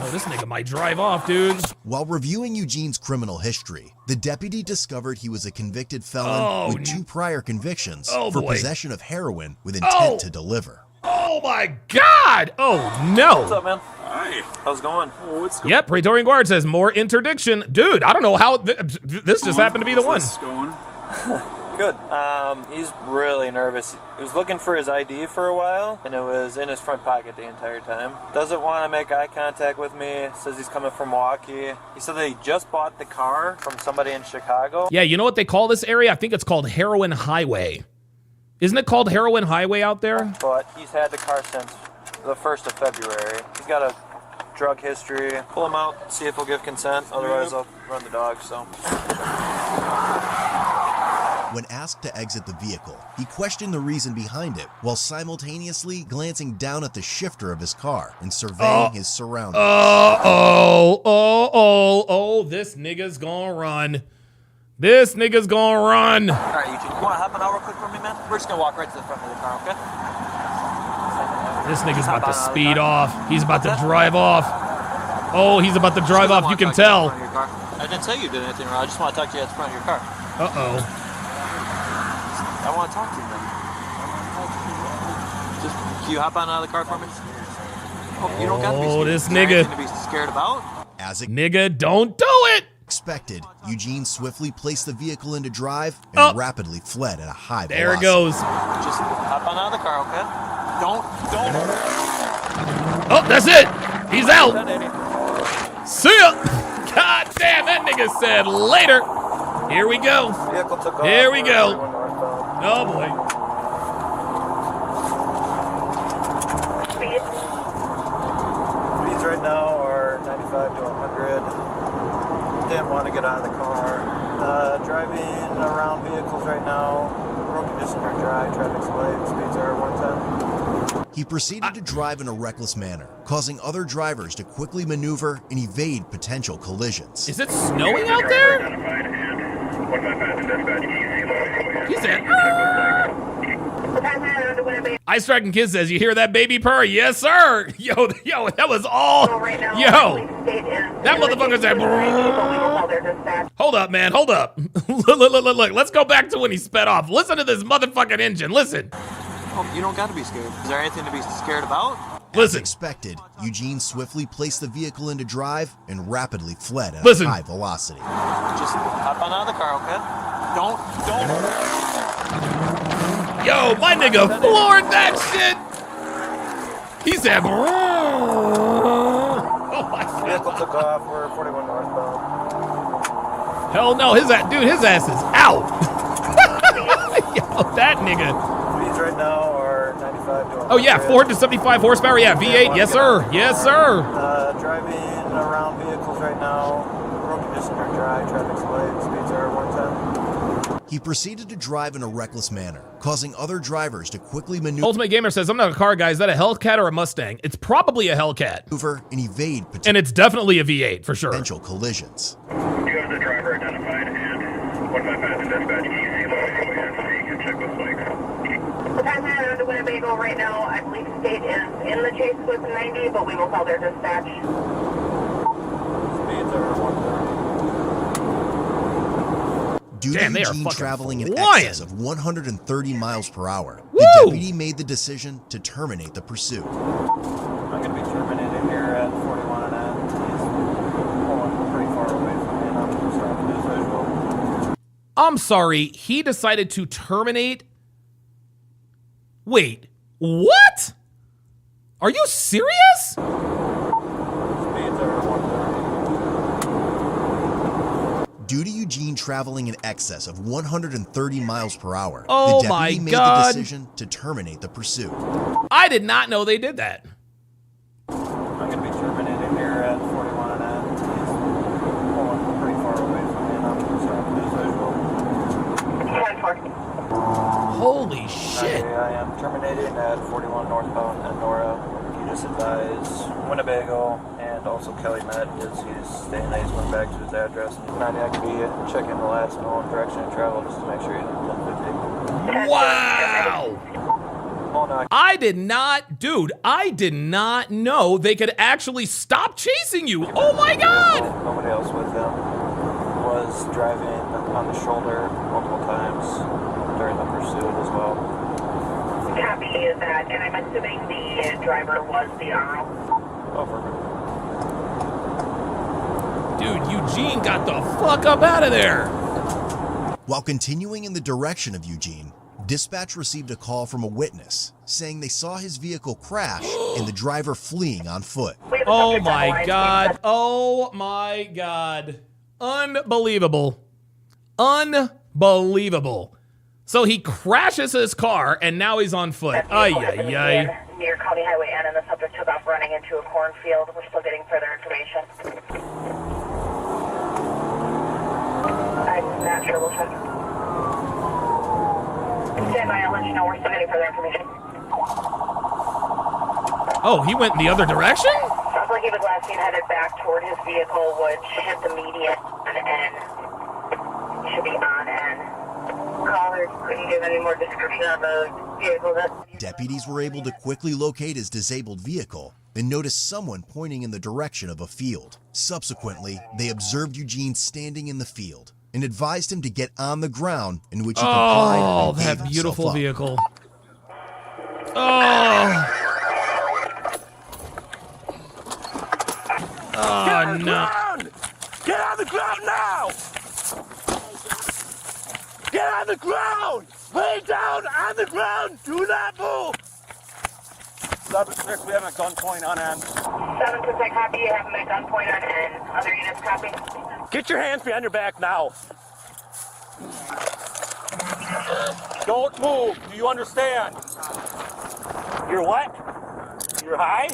Oh, this nigga might drive off, dude. While reviewing Eugene's criminal history, the deputy discovered he was a convicted felon with 2 prior convictions for possession of heroin with intent to deliver. Oh my God! Oh no! What's up, man? Hi. How's it going? Oh, what's going? Yep, Praetorian Guard says more interdiction. Dude, I don't know how this just happened to be the one. Going? Good. He's really nervous. He was looking for his ID for a while, and it was in his front pocket the entire time. Doesn't want to make eye contact with me. Says he's coming from Milwaukee. He said that he just bought the car from somebody in Chicago. Yeah, you know what they call this area? I think it's called Heroin Highway. Isn't it called Heroin Highway out there? But he's had the car since the 1st of February. He's got a drug history. Pull him out, see if he'll give consent. Otherwise, I'll run the dog, so. When asked to exit the vehicle, he questioned the reason behind it while simultaneously glancing down at the shifter of his car and surveying his surroundings. This nigga's gonna run. This nigga's gonna run. All right, Eugene, you want to hop an hour quick for me, man? We're just going to walk right to the front of the car, okay? This nigga's about to speed off. He's about to drive off. Oh, he's about to drive off. You can tell. I didn't say you did anything wrong. I just want to talk to you at the front of your car. Uh-oh. I want to talk to you, man. Just, can you hop on out of the car for me? Oh, you don't got to be scared. This Is there nigga. anything to be scared about? Nigga, don't do it. Expected, Eugene swiftly placed the vehicle into drive and rapidly fled at a high velocity. There it goes. Just hop on out of the car, okay? Don't. Oh, that's it. He's out. See ya. God damn, that nigga said later. Here we go. Here we go. Oh boy. Speeds right now are 95 to 100. Didn't want to get out of the car. Driving around vehicles right now. Road conditions are dry. Traffic's light. Speeds are 110. He proceeded to drive in a reckless manner, causing other drivers to quickly maneuver and evade potential collisions. Is it snowing out there? He said, Ice Dragon Kid says, you hear that baby purr? Yes, sir. Yo, that was all. Yo, that motherfucker said. Hold up, man. Hold up. Look. Let's go back to when he sped off. Listen to this motherfucking engine. Listen. Oh, you don't got to be scared. Is there anything to be scared about? Listen. As expected, Eugene swiftly placed the vehicle into drive and rapidly fled at a high velocity. Just hop on out of the car, okay? Don't. Yo, my nigga floored that shit. He said, oh my God. Vehicle took off. We're 41 northbound. Hell no, his ass is out. Yo, that nigga. Speeds right now are 95 to 100. Oh yeah, 475 horsepower. Yeah, V8. Yes, sir. Yes, sir. Driving around vehicles right now. Road conditions are dry. Traffic's light. Speeds are 110. He proceeded to drive in a reckless manner, causing other drivers to quickly maneuver. Ultimate Gamer says, I'm not a car guy. Is that a Hellcat or a Mustang? It's probably a Hellcat. And evade and it's definitely a V8 for sure. Potential collisions. You have the driver identified and 155 dispatch easy low and you can check those bikes. The passenger to Winnebago right now, I believe state is in the chase with 90, but we will call their dispatch. Speeds are 130. Due Damn, to they are Eugene fucking traveling in flying. excess of 130 miles per hour, Woo! the deputy made the decision to terminate the pursuit. I'm going to be terminated here at 41 and he's pulling pretty far away from me and I'm starting to lose visual. I'm sorry, he decided to terminate. Wait, what? Are you serious? Speeds are 130. Due to Eugene traveling in excess of 130 miles per hour, Oh the my deputy made God. the decision to terminate the pursuit. I did not know they did that. I'm going to be terminated here at 41 and he's pulling pretty far away from me and I'm starting to lose visual. Holy shit. I am terminating at 41 northbound and Nora. You just advise Winnebago and also Kelly Met is he's staying there. He's going back to his address. And 90 I could be checking the last known direction of travel just to make sure he's at 1050. Wow. Oh, no. I did not know they could actually stop chasing you. Oh my God. Nobody else with them was driving on the shoulder multiple times during the pursuit as well. Copy that, and I'm assuming the driver was the RO. Over. Dude, Eugene got the fuck up out of there. While continuing in the direction of Eugene, dispatch received a call from a witness saying they saw his vehicle crash and the driver fleeing on foot. Oh my God. Oh my God. Unbelievable. Unbelievable. So he crashes his car and now he's on foot. Ay, ay, ay. Near County Highway N, and the subject took off running into a cornfield. We're still getting further information. I'm not sure. We'll check. Stand by, I'll let you know. We're still getting further information. Oh, he went in the other direction? Sounds like he was last seen headed back toward his vehicle, which hit the median and should be on N. Caller couldn't give any more description of the vehicle. Deputies were able to quickly locate his disabled vehicle and noticed someone pointing in the direction of a field. Subsequently, they observed Eugene standing in the field and advised him to get on the ground, in which he complied. Oh, and gave that beautiful himself up. vehicle. Oh. Oh, no. Get on the ground now! Get on the ground! Lay down on the ground! Do not move! 7-6, we have a gunpoint on N. 7-6, copy. You have him at gunpoint on N. Other units, copy. Get your hands behind your back now. Don't move. Do you understand? You're what? You're high?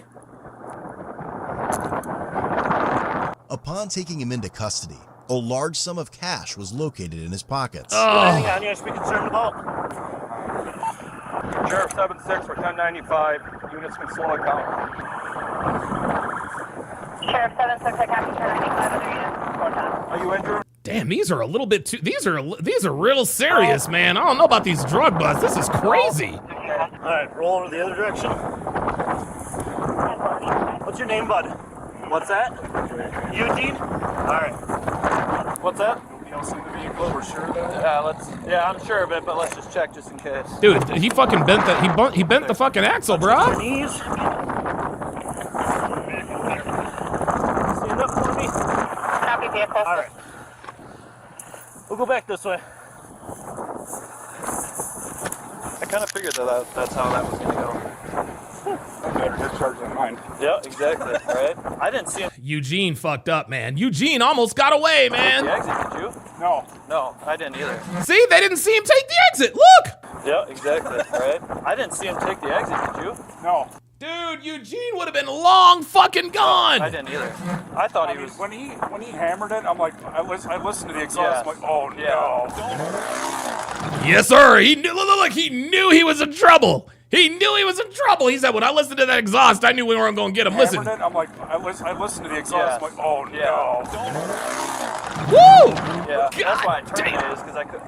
Upon taking him into custody, a large sum of cash was located in his pockets. Anything on you I should be concerned about? Sheriff 7-6 for 1095. Units can slow it down. Sheriff 7-6, I copy 1095. Other units, slow down. Are you injured? Damn, these are a little bit too. These are real serious, man. I don't know about these drug busts. This is crazy. All right, roll over the other direction. What's your name, bud? What's that? Eugene. All right. What's that? Nobody else in the vehicle. We're sure of that. Yeah, I'm sure of it, but let's just check just in case. Dude, he fucking bent the he bent the fucking axle, bro. Your knees. Stand up for me. Copy vehicle. All right. We'll go back this way. I kind of figured that's how that was going to go. Better discharge than mine. Yeah, exactly. Right? I didn't see him. Eugene fucked up, man. Eugene almost got away, man. The exit, did you? No. No, I didn't either. See, they didn't see him take the exit. Look. Yeah, exactly. Right? I didn't see him take the exit, did you? No. Dude, Eugene would have been long fucking gone. I didn't either. I thought he was. When he hammered it, I'm like, I listened to the exhaust. I'm like, oh no. Yes, sir. He knew. Look, he knew he was in trouble. He knew he was in trouble. He said, when I listened to that exhaust, I knew we weren't going to get him. Listen. It, I'm like, I listened to the exhaust. I'm like, oh no. Woo! Yeah, that's why I terminated is because I couldn't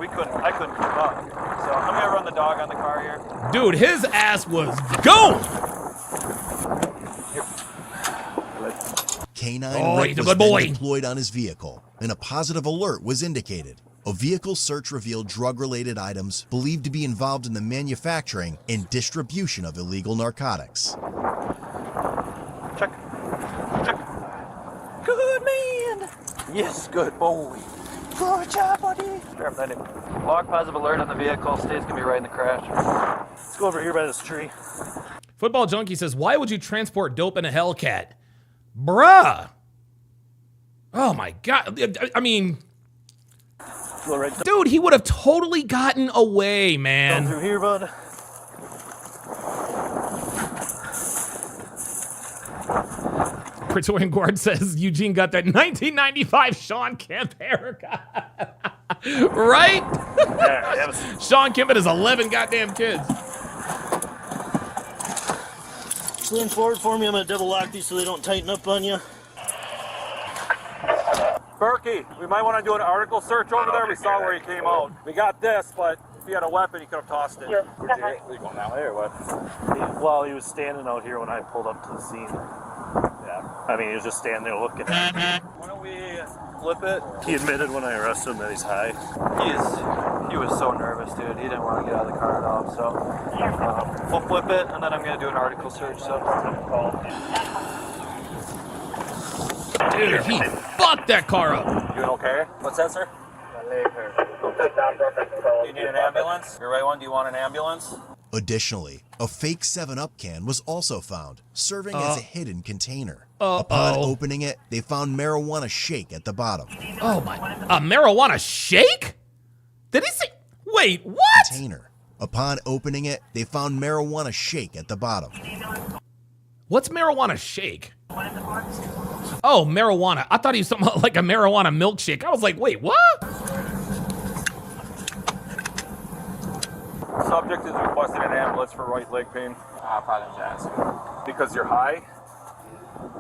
keep up. So I'm gonna run the dog on the car here. Dude, his ass was gone. K9 Rick was then deployed on his vehicle, and a positive alert was indicated. A vehicle search revealed drug-related items believed to be involved in the manufacturing and distribution of illegal narcotics. Check. Good man. Yes, good boy. Good job, buddy. Sure, log positive alert on the vehicle. State's gonna be right in the crash. Let's go over here by this tree. Football Junkie says, why would you transport dope in a Hellcat? Bruh. Oh my God. I mean, dude, he would have totally gotten away, man. Go through here, bud. Praetorian Guard says Eugene got that 1995 Sean Kemp haircut. Right? Yeah, Sean Kemp and his 11 goddamn kids. Lean forward for me. I'm going to double lock these so they don't tighten up on you. Berkey, we might want to do an article search over there. We saw where he came out. We got this, but if he had a weapon, he could have tossed it. Are you going that way or what? Well, he was standing out here when I pulled up to the scene. Yeah. I mean, he was just standing there looking at me. Why don't we flip it? He admitted when I arrested him that he's high. He was so nervous, dude. He didn't want to get out of the car at all. So we'll flip it, and then I'm going to do an article search. So. Dude, he fucked that car up. You okay? What's that, sir? My leg hurt. Do you need an ambulance? Your right one, do you want an ambulance? Additionally, a fake 7-Up can was also found, serving as a hidden container. Upon opening it, they found marijuana shake at the bottom. Oh my, a marijuana shake? Did he say, wait, what? Container. Upon opening it, they found marijuana shake at the bottom. What's marijuana shake? Oh, marijuana. I thought he was something like a marijuana milkshake. I was like, wait, what? Subject is requesting an ambulance for right leg pain. I apologize. Because you're high?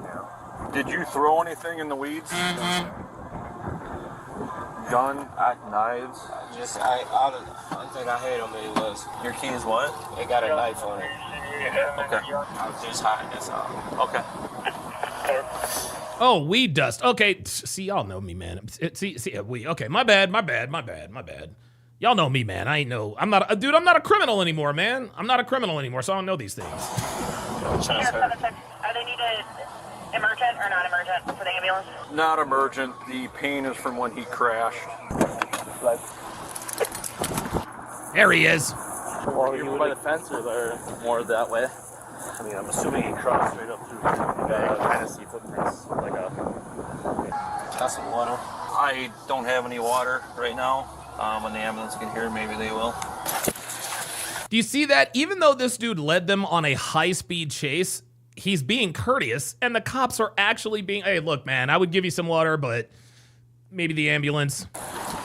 Yeah. Did you throw anything in the weeds? Gun, knives? All the only thing I had on me was... Your keys what? It got a knife on it. Okay. I was just high, that's all. Okay. Oh, weed dust. Okay, see, y'all know me, man. Okay, my bad. Y'all know me, man. I'm not a criminal anymore, man. I'm not a criminal anymore, so I don't know these things. Are they needed emergent or not emergent for the ambulance? Not emergent. The pain is from when he crashed. There he is. Well, you by the fence or more that way? I mean, I'm assuming he crossed straight up through here. Kind of see footprints, like a... Got some water. I don't have any water right now. When the ambulance can hear, maybe they will. Do you see that? Even though this dude led them on a high-speed chase, he's being courteous, and the cops are actually being, hey, look, man, I would give you some water, but maybe the ambulance.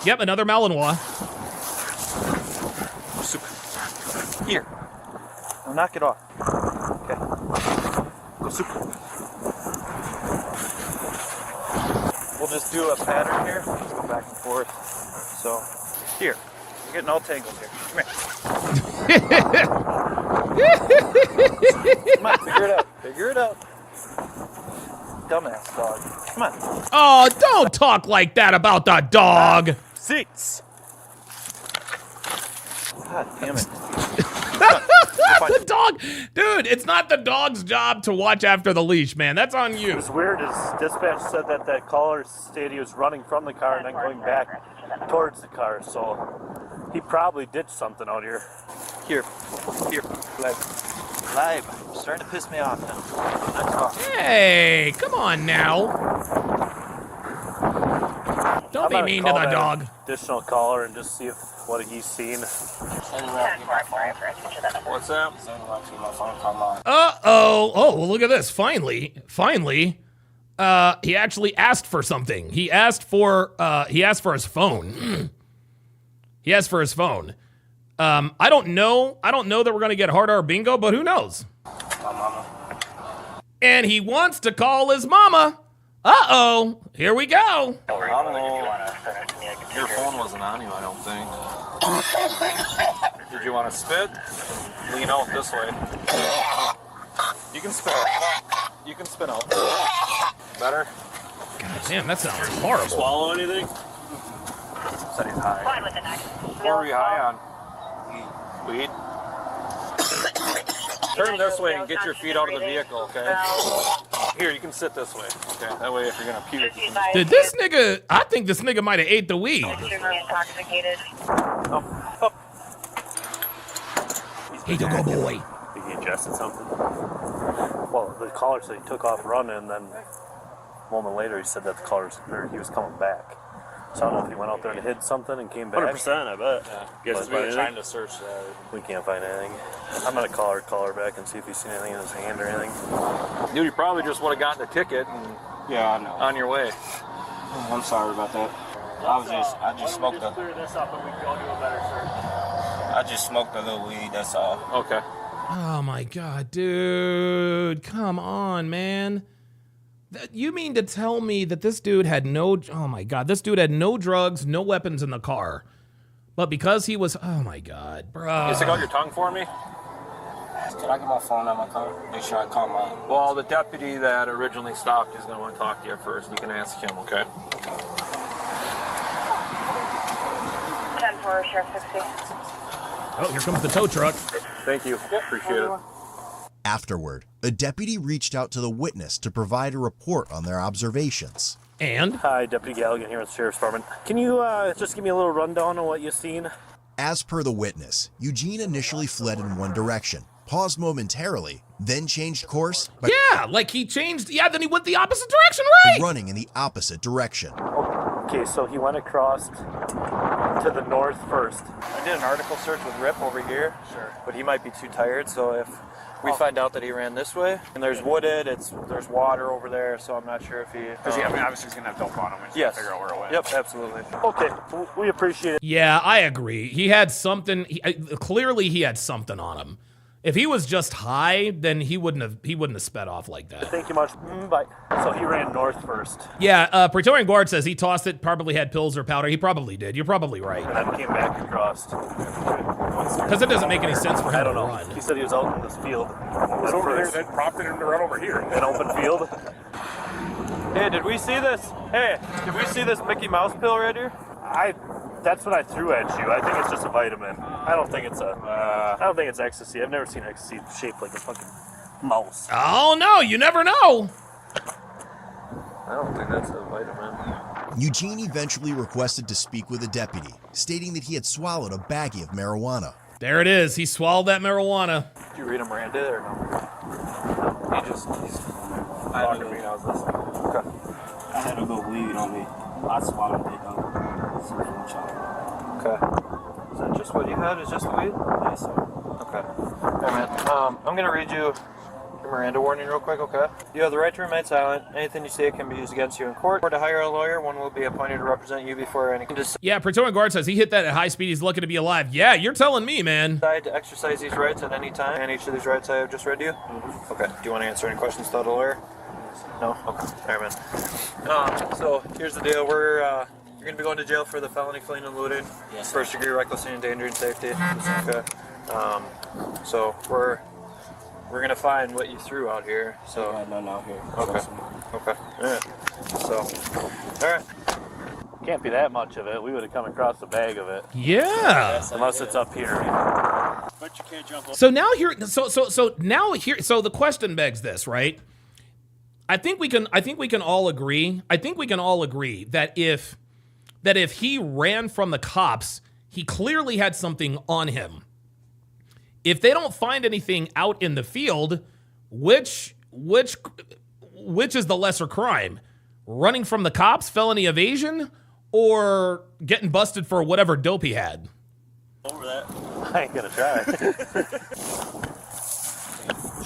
Yep, another Malinois. Here. Now knock it off. Okay. Go super. We'll just do a pattern here. Just go back and forth. So, here. You're getting all tangled here. Come here. Come on, figure it out. Figure it out. Dumbass dog. Come on. Oh, don't talk like that about the dog. Seats. God damn it. The dog. Dude, it's not the dog's job to watch after the leash, man. That's on you. It was weird. His dispatch said that caller stated he was running from the car and then going back towards the car. So he probably ditched something out here. Here. Live. Starting to piss me off now. Next call. Hey, come on now. Don't be mean to the dog. Additional caller and just see what he's seen. What's that? Uh-oh. Oh, well, look at this. Finally, he actually asked for something. He asked for his phone. He asked for his phone. I don't know that we're going to get hard R bingo, but who knows? And he wants to call his mama. Uh-oh. Here we go. Your phone wasn't on you, I don't think. Did you want to spit? Lean out this way. You can spit out. You can spit out. Better? God damn, that sounds horrible. Swallow anything? Said he's high. What are you high on? Weed? Turn this way and get your feet out of the vehicle, okay? Here, you can sit this way, okay? That way if you're gonna puke, you can... Did this nigga, I think this nigga might have ate the weed. Intoxicated. Here you go, boy. Think he ingested something? Well, the caller said he took off running, and then a moment later he said that he was coming back. So I don't know if he went out there and hid something and came back. 100%, I bet. Yeah. Guys, we're trying to search that. We can't find anything. I'm gonna call her back and see if he's seen anything in his hand or anything. Dude, you probably just would have gotten a ticket and Yeah, I know. on your way. I'm sorry about that. I just smoked Just clear this up and we can go do a better search. I just smoked a little weed, that's all. Okay. Oh my God, dude. Come on, man. You mean to tell me that this dude had this dude had no drugs, no weapons in the car. But because he was, oh my God, bro. You stick out your tongue for me? Can I get my phone out of my car? Make sure I call my... Well, the deputy that originally stopped is going to want to talk to you first. You can ask him, okay? 10-4, Sheriff 60. Oh, here comes the tow truck. Thank you. Appreciate it. Afterward, a deputy reached out to the witness to provide a report on their observations. And? Hi, Deputy Galligan here with the Sheriff's Department. Can you just give me a little rundown on what you've seen? As per the witness, Eugene initially fled in one direction, paused momentarily, then changed course by then he went the opposite direction, right? running in the opposite direction. Okay, so he went across to the north first. I did an article search with Rip over here. Sure. But he might be too tired, so if we find out that he ran this way, and there's wooded, there's water over there, so I'm not sure if he... Because obviously he's going to have dope on him. Yes. Figure out where it went. Yep, absolutely. Okay, we appreciate it. Yeah, I agree. He had something, clearly he had something on him. If he was just high, then he wouldn't have sped off like that. Thank you much. Bye. So he ran north first. Yeah, Praetorian Guard says he tossed it, probably had pills or powder. He probably did. You're probably right. And then came back across. Because it doesn't make any sense for him to run. He said he was out in this field. What was over there that prompted him to run over here? An open field. Hey, did we see this? Hey, did we see this Mickey Mouse pill right here? That's what I threw at you. I think it's just a vitamin. I don't think it's ecstasy. I've never seen ecstasy shaped like a fucking mouse. Oh no, you never know. I don't think that's a vitamin. Eugene eventually requested to speak with a deputy, stating that he had swallowed a baggie of marijuana. There it is. He swallowed that marijuana. Did you read him Miranda or no? He's talking to me and I was listening. Okay. I had a little weed on me. I swallowed it though. Okay. Is that just what you had? Is just the weed? Yes, sir. Okay. Hey, man. I'm gonna read you your Miranda warning real quick, okay? You have the right to remain silent. Anything you say can be used against you in court. Or to hire a lawyer, one will be appointed to represent you before any... Yeah, Praetorian Guard says he hit that at high speed. He's lucky to be alive. Yeah, you're telling me, man. Decide to exercise these rights at any time. And each of these rights I have just read to you? Mm-hmm. Okay. Do you want to answer any questions without a lawyer? No? Okay. All right, man. So here's the deal. You're going to be going to jail for the felony fleeing and looting. Yes, sir. First degree reckless and endangering safety. Okay. So we're going to find what you threw out here. So. I got none out here. Okay. Okay. All right. So, all right. Can't be that much of it. We would have come across a bag of it. Yeah. Unless it's up here. But you can't jump over. So now here, so the question begs this, right? I think we can all agree that if he ran from the cops, he clearly had something on him. If they don't find anything out in the field, which is the lesser crime? Running from the cops, felony evasion, or getting busted for whatever dope he had? Over that. I ain't gonna try.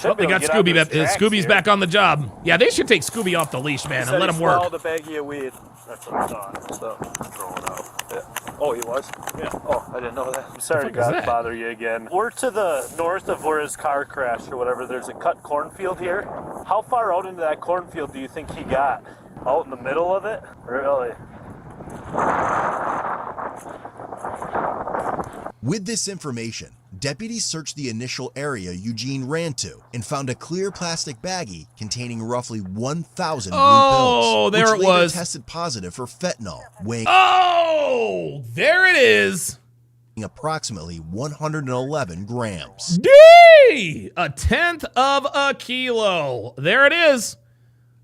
Oh, they got Scooby back. Scooby's back on the job. Yeah, they should take Scooby off the leash, man, and let him work. He swallowed a baggie of weed. That's what I thought. So, throw it out. Yeah. Oh, he was? Yeah. Oh, I didn't know that. I'm sorry to bother you again. We're to the north of where his car crashed or whatever. There's a cut cornfield here. How far out into that cornfield do you think he got? Out in the middle of it? Really? With this information, deputies searched the initial area Eugene ran to and found a clear plastic baggie containing roughly 1,000 blue pills, there which it later was. tested positive for fentanyl, weighing there it is. Approximately 111 grams. D! 1/10 of a kilo. There it is.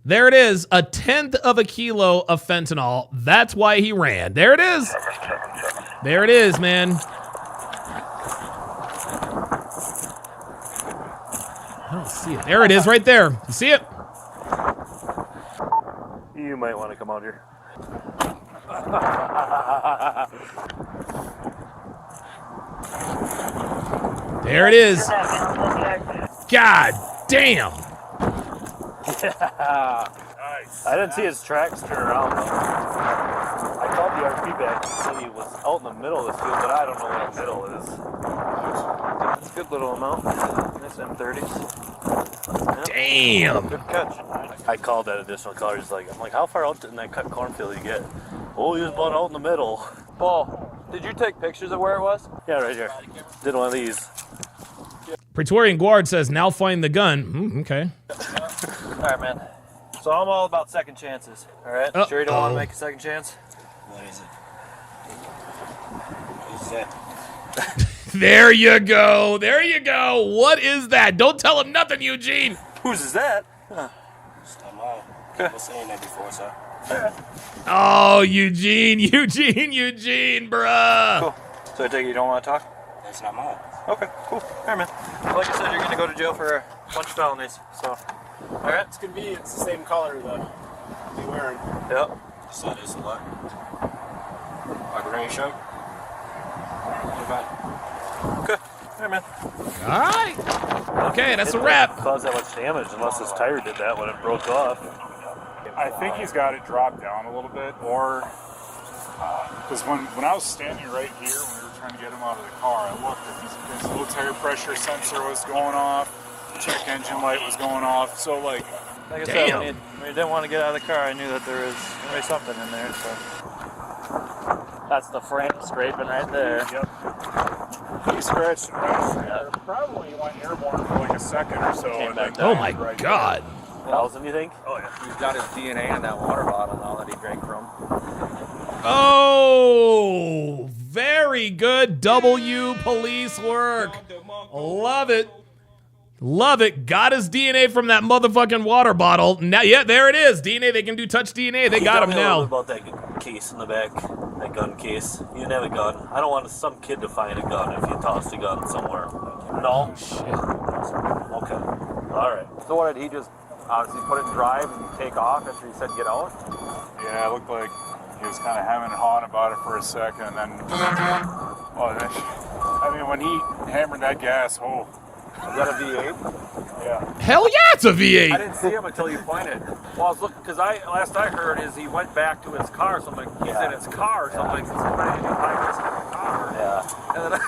There it is. 1/10 of a kilo of fentanyl. That's why he ran. There it is. There it is, man. I don't see it. There it is right there. You see it? You might want to come out here. There it is. God damn. Yeah. Nice. I didn't see his tracks turn around. I called the RP back and said he was out in the middle of the field, but I don't know what the middle is. That's a good little amount. Nice M30s. Yep. Damn. Good catch. I called that additional caller. I'm like, how far out in that cut cornfield you get? Oh, he was about out in the middle. Paul, did you take pictures of where it was? Yeah, right here. Did one of these. Praetorian Guard says, now find the gun. Okay. All right, man. So I'm all about second chances. All right? Sure you don't want to make a second chance? What is it? What is that? There you go. There you go. What is that? Don't tell him nothing, Eugene. Whose is that? Huh. Stop mine. I was saying that before, sir. Oh, Eugene, bruh. Cool. So I take it you don't want to talk? That's not mine. Okay, cool. All right, man. Like I said, you're going to go to jail for a bunch of felonies, so. All right. It's convenient. It's the same color that you're wearing. Yep. So this a lot. Like a rain show? Okay. All right, man. All right. Okay, that's a wrap. Caused that much damage unless his tire did that when it broke off. I think he's got it dropped down a little bit, or because when I was standing right here when we were trying to get him out of the car, I looked at his low tire pressure sensor was going off, check engine light was going off. So like I said, when you didn't want to get out of the car, I knew that there was maybe something in there. So. That's the frame scraping right there. Yep. He scratched it right. Probably went airborne for like a second or so. Came back Oh my God. 1,000, you think? Oh yeah. He's got his DNA in that water bottle now that he drank from. Oh, very good W police work. Love it. Love it. Got his DNA from that motherfucking water bottle. Now, yeah, there it is. DNA. They can do touch DNA. They got him now. About that case in the back, that gun case. You didn't have a gun. I don't want some kid to find a gun if you tossed a gun somewhere. No. Shit. Okay. All right. So what did he just obviously put it in drive and take off after he said get out? Yeah, it looked like he was kind of hemming and hawing about it for a second, and then, when he hammered that gas, oh. Is that a V8? Yeah. Hell yeah, it's a V8. I didn't see him until you pointed. Well, I was looking, because last I heard is he went back to his car, so I'm like, he's in his car, so I'm like, he's pretty high risk in the car. Yeah. And then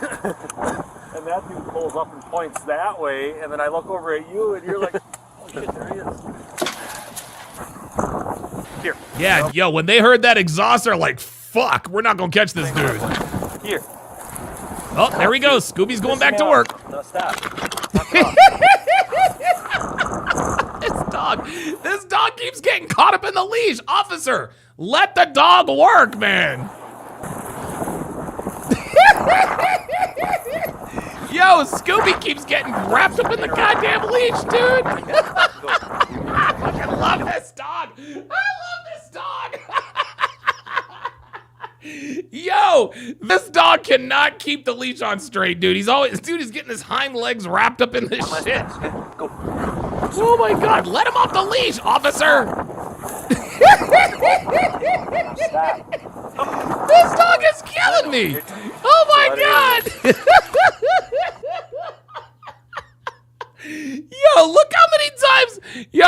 and that dude pulls up and points that way, and then I look over at you, and you're like, oh shit, there he is. Here. Yeah, yo, when they heard that exhaust, they're like, fuck, we're not gonna catch this dude. Here. Oh, there he goes. Scooby's going back to work. No, stop. This dog keeps getting caught up in the leash. Officer, let the dog work, man. Yo, Scooby keeps getting wrapped up in the goddamn leash, dude. I fucking love this dog. I love this dog. Yo, this dog cannot keep the leash on straight, dude. He's getting his hind legs wrapped up in this shit. Oh my God, let him off the leash, officer. This dog is killing me. Oh my God.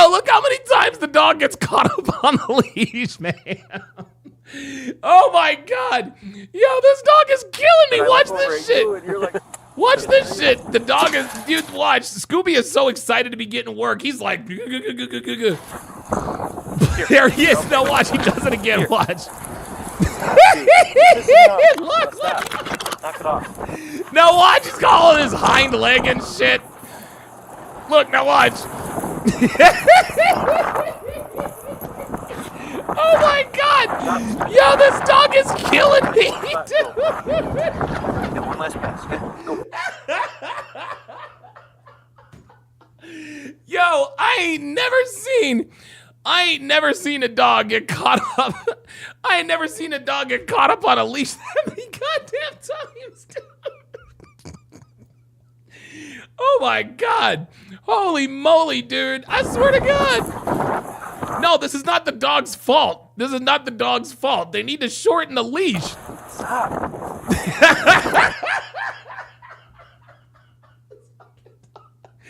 Look how many times the dog gets caught up on the leash, man. Oh my God. Yo, this dog is killing me. Watch this shit. Watch this shit. The dog is, dude, watch. Scooby is so excited to be getting work. He's like, there he is. No, watch. He does it again. Watch. Look. Knock it off. Now watch. He's calling his hind leg and shit. Look, now watch. Oh my God! Yo, this dog is killing me, dude. One last pass. Go. Yo, I ain't never seen a dog get caught up. I ain't never seen a dog get caught up on a leash that many goddamn times, dude. Oh my God. Holy moly, dude. I swear to God. No, this is not the dog's fault. This is not the dog's fault. They need to shorten the leash. Stop.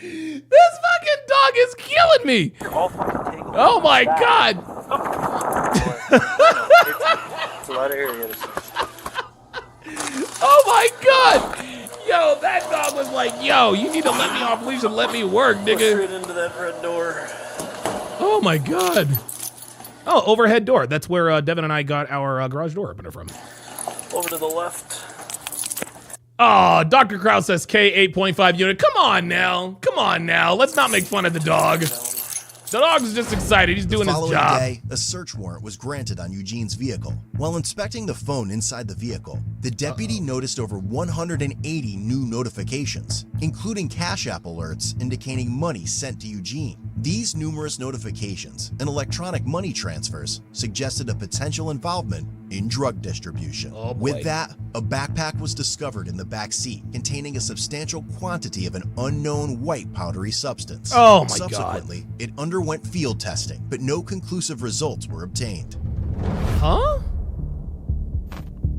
This fucking dog is killing me. You're all fucking tangled. Oh my God. It's a lot of areas. Oh my God. Yo, that dog was like, yo, you need to let me off leash and let me work, nigga. Straight into that red door. Oh my God. Oh, overhead door. That's where Devin and I got our garage door opener from. Over to the left. Oh, Dr. Kraus says K 8.5 unit. Come on now. Let's not make fun of the dog. The dog's just excited. He's doing his job. The following day, a search warrant was granted on Eugene's vehicle. While inspecting the phone inside the vehicle, the deputy noticed over 180 new notifications, including Cash App alerts indicating money sent to Eugene. These numerous notifications and electronic money transfers suggested a potential involvement in drug distribution. Oh boy. With that, a backpack was discovered in the back seat containing a substantial quantity of an unknown white powdery substance. Oh my God. Subsequently, it underwent field testing, but no conclusive results were obtained. Huh?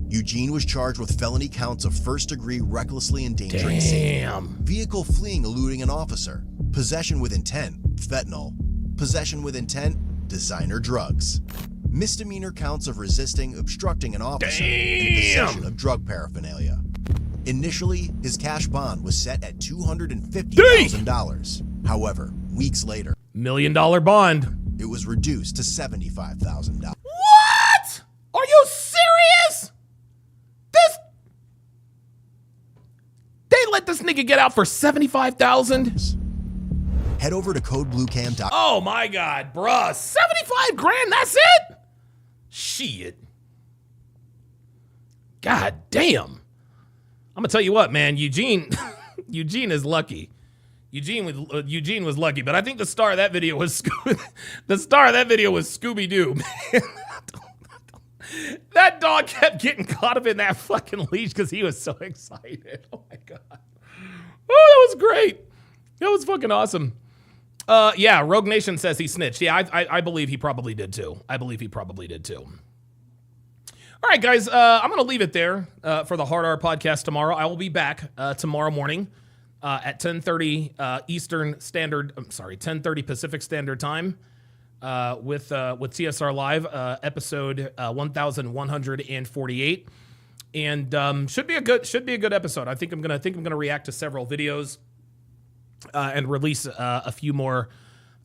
Eugene was charged with felony counts of first-degree recklessly endangering safety, vehicle fleeing eluding an officer, possession with intent, fentanyl, possession with intent, designer drugs, misdemeanor counts of resisting, obstructing an officer, and possession of drug paraphernalia. Initially, his cash bond was set at $250,000. However, weeks later, $1 million bond. It was reduced to $75,000. What? Are you serious? They let this nigga get out for $75,000? Head over to codebluecam.com. Oh my God, bruh. 75 grand, that's it? Shit. God damn. I'm gonna tell you what, man, Eugene is lucky. Eugene was lucky, but I think the star of that video was Scooby-Doo. That dog kept getting caught up in that fucking leash because he was so excited. Oh my God. Oh, that was great. That was fucking awesome. Yeah, Rogue Nation says he snitched. Yeah, I believe he probably did too. All right, guys, I'm going to leave it there for the Hard R podcast tomorrow. I will be back tomorrow morning at 10:30 Eastern Standard. I'm sorry, 10:30 Pacific Standard Time with TSR Live, episode 1148, and should be a good episode. I think I'm gonna react to several videos and release a few more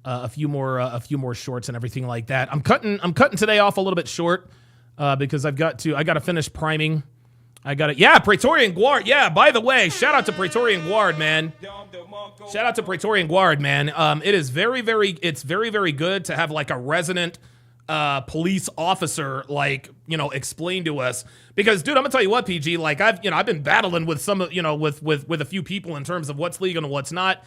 a few more shorts and everything like that. I'm cutting today off a little bit short because I got to finish priming. Praetorian Guard. Yeah, by the way, shout out to Praetorian Guard, man. Shout out to Praetorian Guard, man. It is very, very good to have like a resident police officer, like, explain to us, because dude, I'm gonna tell you what, PG, like I've been battling with some, with a few people in terms of what's legal and what's not.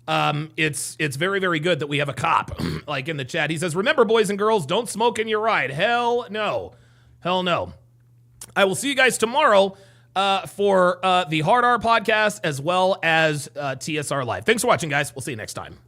It's very, very good that we have a cop like in the chat. He says, remember, boys and girls, don't smoke in your ride. Hell no. I will see you guys tomorrow for the Hard R podcast as well as TSR Live. Thanks for watching, guys. We'll see you next time.